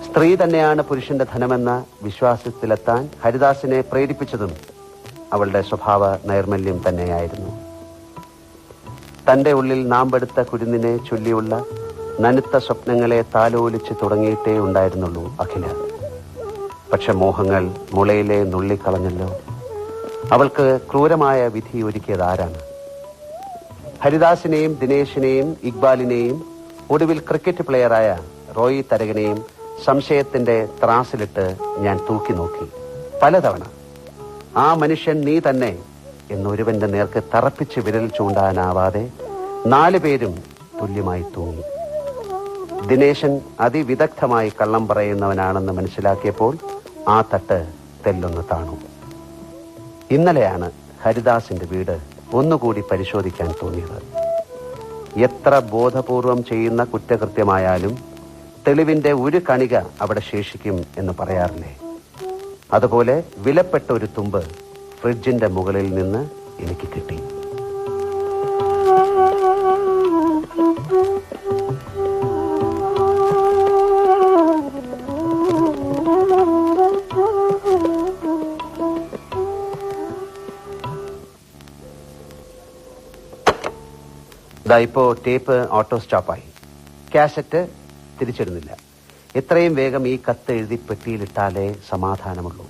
സ്ത്രീ തന്നെയാണ് പുരുഷന്റെ ധനമെന്ന വിശ്വാസത്തിലെത്താൻ ഹരിദാസിനെ പ്രേരിപ്പിച്ചതും അവളുടെ സ്വഭാവ നൈർമല്യം തന്നെയായിരുന്നു. തന്റെ ഉള്ളിൽ നാമ്പെടുത്ത കുരുന്നിനെ ചൊല്ലിയുള്ള നനുത്ത സ്വപ്നങ്ങളെ താലോലിച്ച് തുടങ്ങിയിട്ടേ ഉണ്ടായിരുന്നുള്ളൂ അഖില. പക്ഷെ മോഹങ്ങൾ മുളയിലെ നുള്ളിക്കളഞ്ഞല്ലോ. അവൾക്ക് ക്രൂരമായ വിധി ഒരുക്കിയത് ആരാണ്? ഹരിദാസിനെയും ദിനേശിനെയും ഇക്ബാലിനെയും ഒടുവിൽ ക്രിക്കറ്റ് പ്ലെയറായ റോയി തരകനെയും സംശയത്തിന്റെ ത്രാസിലിട്ട് ഞാൻ തൂക്കി നോക്കി പലതവണ. ആ മനുഷ്യൻ നീ തന്നെ എന്നൊരുവന്റെ നേർക്ക് തറപ്പിച്ച് വിരൽ ചൂണ്ടാനാവാതെ 4 പേരും തുല്യമായി തൂങ്ങി. ദിനേശൻ അതിവിദഗ്ധമായി കള്ളം പറയുന്നവനാണെന്ന് മനസ്സിലാക്കിയപ്പോൾ ആ തട്ട് തെല്ലൊന്ന് താണു. ഇന്നലെയാണ് ഹരിദാസിന്റെ വീട് ഒന്നുകൂടി പരിശോധിക്കാൻ തോന്നിയത്. എത്ര ബോധപൂർവം ചെയ്യുന്ന കുറ്റകൃത്യമായാലും തെളിവിന്റെ ഒരു കണിക അവിടെ ശേഷിക്കും എന്ന് പറയാറില്ലേ? അതുപോലെ വിലപ്പെട്ട ഒരു തുമ്പ് ഫ്രിഡ്ജിന്റെ മുകളിൽ നിന്ന് എനിക്ക് കിട്ടി. ഇപ്പോ ടേപ്പ് ഓട്ടോ സ്റ്റോപ്പായി. കാസറ്റ് തിരിച്ചിടുന്നില്ല. എത്രയും വേഗം ഈ കത്ത് എഴുതി പെട്ടിയിലിട്ടാലേ സമാധാനമുള്ളൂ.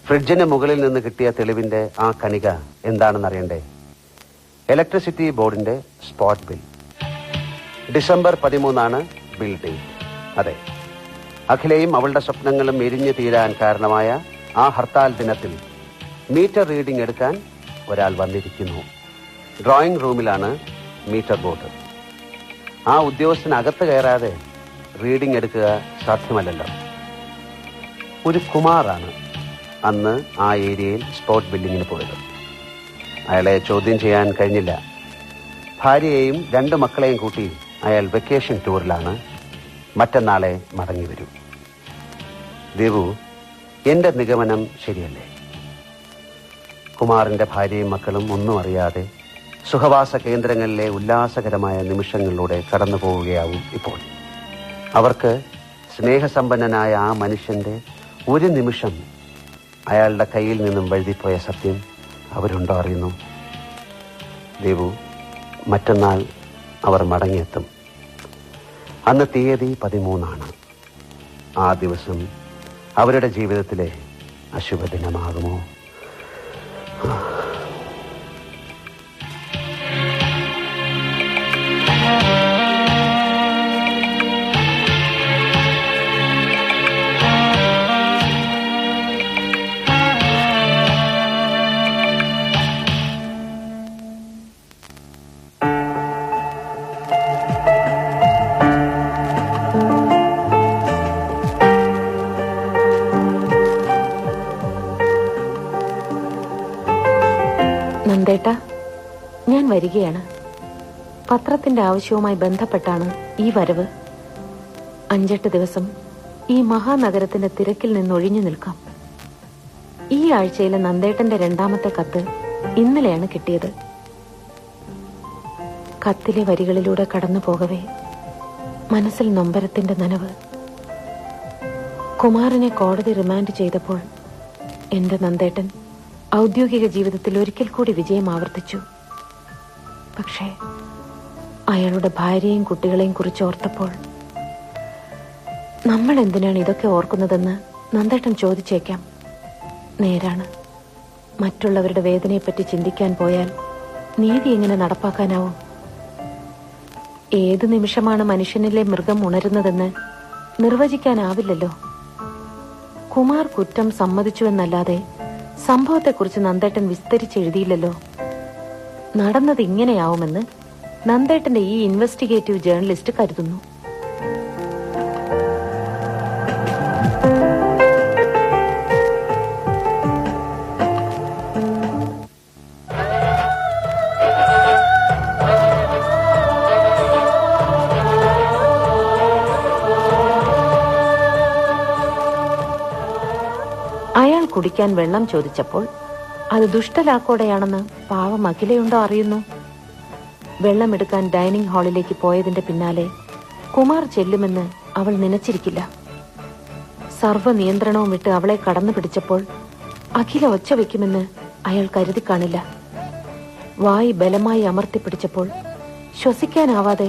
ഫ്രിഡ്ജിന് മുകളിൽ നിന്ന് കിട്ടിയ തെളിവിന്റെ ആ കണിക എന്താണെന്നറിയണ്ടേ? ഇലക്ട്രിസിറ്റി ബോർഡിന്റെ spot bill. December 13 bill date. അതെ, അഖിലയും അവളുടെ സ്വപ്നങ്ങളും എരിഞ്ഞു തീരാൻ കാരണമായ ആ ഹർത്താൽ ദിനത്തിൽ മീറ്റർ റീഡിംഗ് എടുക്കാൻ ഒരാൾ വന്നിരിക്കുന്നു. ഡ്രോയിങ് റൂമിലാണ് മീറ്റർ ബോർഡ്. ആ ഉദ്യോഗസ്ഥനകത്ത് കയറാതെ റീഡിംഗ് എടുക്കുക സാധ്യമല്ലല്ലോ. ഒരു കുമാറാണ് അന്ന് ആ ഏരിയയിൽ സ്പോട്ട് ബില്ലിങ്ങിന് പോയത്. അയാളെ ചോദ്യം ചെയ്യാൻ കഴിഞ്ഞില്ല. ഭാര്യയെയും 2 മക്കളെയും കൂട്ടി അയാൾ വെക്കേഷൻ ടൂറിലാണ്. മറ്റന്നാളെ മടങ്ങി വരും. ദേവു, എന്റെ നിഗമനം ശരിയല്ലേ? കുമാറിന്റെ ഭാര്യയും മക്കളും ഒന്നും അറിയാതെ സുഖവാസ കേന്ദ്രങ്ങളിലെ ഉല്ലാസകരമായ നിമിഷങ്ങളിലൂടെ കടന്നു പോവുകയാവും ഇപ്പോൾ. അവർക്ക് സ്നേഹസമ്പന്നനായ ആ മനുഷ്യന്റെ ഒരു നിമിഷം അയാളുടെ കയ്യിൽ നിന്നും വഴുതിപ്പോയ സത്യം അവരുണ്ടോ അറിയുന്നു? ദേവു, മറ്റന്നാൾ അവർ മടങ്ങിയെത്തും. അന്ന് തീയതി 13. ആ ദിവസം അവരുടെ ജീവിതത്തിലെ അശുഭദിനമാകുമോ? നന്ദേട്ടാ, ഞാൻ വരികയാണ്. പത്രത്തിന്റെ ആവശ്യവുമായി ബന്ധപ്പെട്ടാണ് ഈ വരവ്. 5-8 ദിവസം ഈ മഹാനഗരത്തിന്റെ തിരക്കിൽ നിന്ന് ഒഴിഞ്ഞു നിൽക്കാം. ഈ ആഴ്ചയിലെ നന്ദേട്ടന്റെ 2ാമത്തെ കത്ത് ഇന്നലെയാണ് കിട്ടിയത്. കത്തിലെ വരികളിലൂടെ കടന്നു പോകവേ മനസ്സിൽ നൊമ്പരത്തിന്റെ നനവ്. കുമാറിനെ കോടതി റിമാൻഡ് ചെയ്തപ്പോൾ എന്റെ നന്ദേട്ടൻ ഔദ്യോഗിക ജീവിതത്തിൽ ഒരിക്കൽ കൂടി വിജയം ആവർത്തിച്ചു. പക്ഷേ അയാളുടെ ഭാര്യയും കുട്ടികളെയും കുറിച്ച് ഓർത്തപ്പോൾ നമ്മൾ എന്തിനാണ് ഇതൊക്കെ ഓർക്കുന്നതെന്ന് നന്ദേട്ടൻ ചോദിച്ചേക്കാം. നേരാണ്. മറ്റുള്ളവരുടെ വേദനയെപ്പറ്റി ചിന്തിക്കാൻ പോയാൽ നീതി എങ്ങനെ നടപ്പാക്കാനാവും? ഏതു നിമിഷമാണ് മനുഷ്യനിലെ മൃഗം ഉണരുന്നതെന്ന് നിർവചിക്കാനാവില്ലല്ലോ. കുമാർ കുറ്റം സമ്മതിച്ചുവെന്നല്ലാതെ സംഭവത്തെക്കുറിച്ച് നന്ദേട്ടൻ വിസ്തരിച്ചെഴുതിയില്ലല്ലോ. നടന്നത് ഇങ്ങനെയാവുമെന്ന് നന്ദേട്ടന്റെ ഈ ഇൻവെസ്റ്റിഗേറ്റീവ് ജേർണലിസ്റ്റ് കരുതുന്നു. അയാൾ കുടിക്കാൻ വെള്ളം ചോദിച്ചപ്പോൾ അത് ദുഷ്ടലാക്കോടെയാണെന്ന് പാവം അഖിലയുണ്ടോ അറിയുന്നു. വെള്ളമെടുക്കാൻ ഡൈനിങ് ഹാളിലേക്ക് പോയതിന്റെ പിന്നാലെ കുമാർ ചെല്ലുമെന്ന് അവൾ നനച്ചിരിക്കില്ല. സർവ്വ നിയന്ത്രണവും വിട്ട് അവളെ കടന്നു പിടിച്ചപ്പോൾ അഖില ഒച്ച വെക്കുമെന്ന് അയാൾ കരുതി കാണില്ല. വായി ബലമായി അമർത്തിപ്പിടിച്ചപ്പോൾ ശ്വസിക്കാനാവാതെ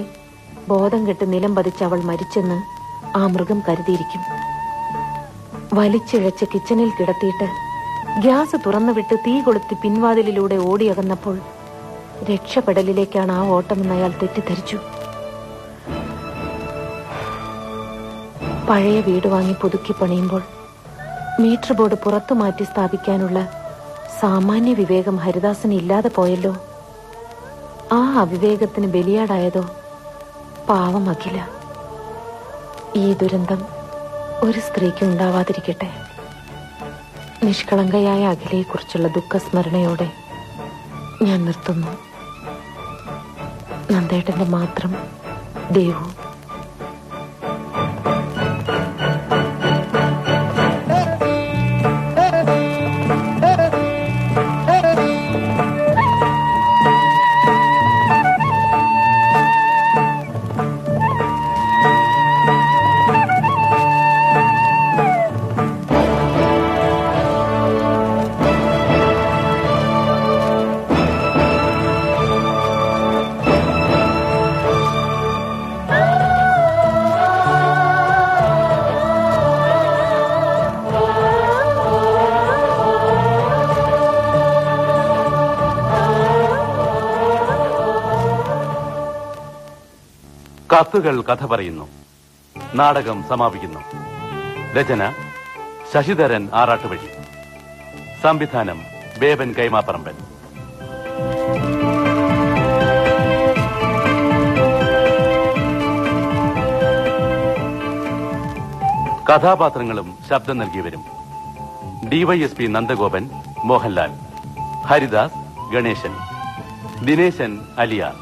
ബോധം കെട്ട് നിലം പതിച്ച് അവൾ മരിച്ചെന്ന് ആ മൃഗം കരുതിയിരിക്കും. വലിച്ചിഴച്ച് കിച്ചണിൽ കിടത്തിയിട്ട് ഗ്യാസ് തുറന്നുവിട്ട് തീ കൊളുത്തി പിൻവാതിലിലൂടെ ഓടിയകന്നപ്പോൾ രക്ഷപ്പെടലിലേക്കാണ് ആ ഓട്ടമെന്ന് അയാൾ തെറ്റിദ്ധരിച്ചു. പഴയ വീട് വാങ്ങി പുതുക്കി പണിയുമ്പോൾ മീറ്റർ ബോർഡ് പുറത്തു മാറ്റി സ്ഥാപിക്കാനുള്ള സാമാന്യ വിവേകം ഹരിദാസന് ഇല്ലാതെ പോയല്ലോ. ആ അവിവേകത്തിന് ബലിയാടായതോ പാവം അഖില. ഈ ദുരന്തം ഒരു സ്ത്രീക്ക് ഉണ്ടാവാതിരിക്കട്ടെ. നിഷ്കളങ്കയായ അഖിലയെക്കുറിച്ചുള്ള ദുഃഖസ്മരണയോടെ ഞാൻ നിർത്തുന്നു. നന്ദേട്ടന്റെ മാത്രം ദേവു. കത്തുകൾ കഥ പറയുന്നു. നാടകം സമാപിക്കുന്നു. രചന ശശിധരൻ ആറാട്ടുവഴി. സംവിധാനം ബേബൻ കൈമാപ്പറമ്പൻ. കഥാപാത്രങ്ങളും ശബ്ദം നൽകിയവരും: ഡിവൈഎസ്പി നന്ദഗോപൻ മോഹൻലാൽ, ഹരിദാസ് ഗണേശൻ, ദിനേശൻ അലിയാർ,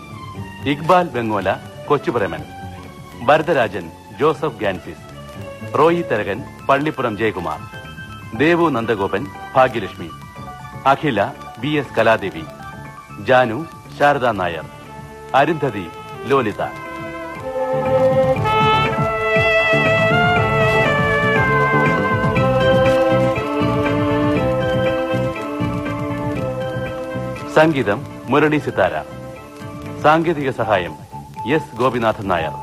ഇക്ബാൽ വെങ്ങോല കൊച്ചുപ്രേമൻ, ഭരതരാജൻ ജോസഫ് ഗാൻസിസ്, റോയി തരകൻ പള്ളിപ്പുറം ജയകുമാർ, ദേവു നന്ദഗോപൻ ഭാഗ്യലക്ഷ്മി, അഖില BS കലാദേവി, ജാനു ശാരദാ നായർ, അരുന്ധതി ലോലിത. സംഗീതം മുരളി സിത്താര. സാങ്കേതിക സഹായം S ഗോപിനാഥൻ നായർ.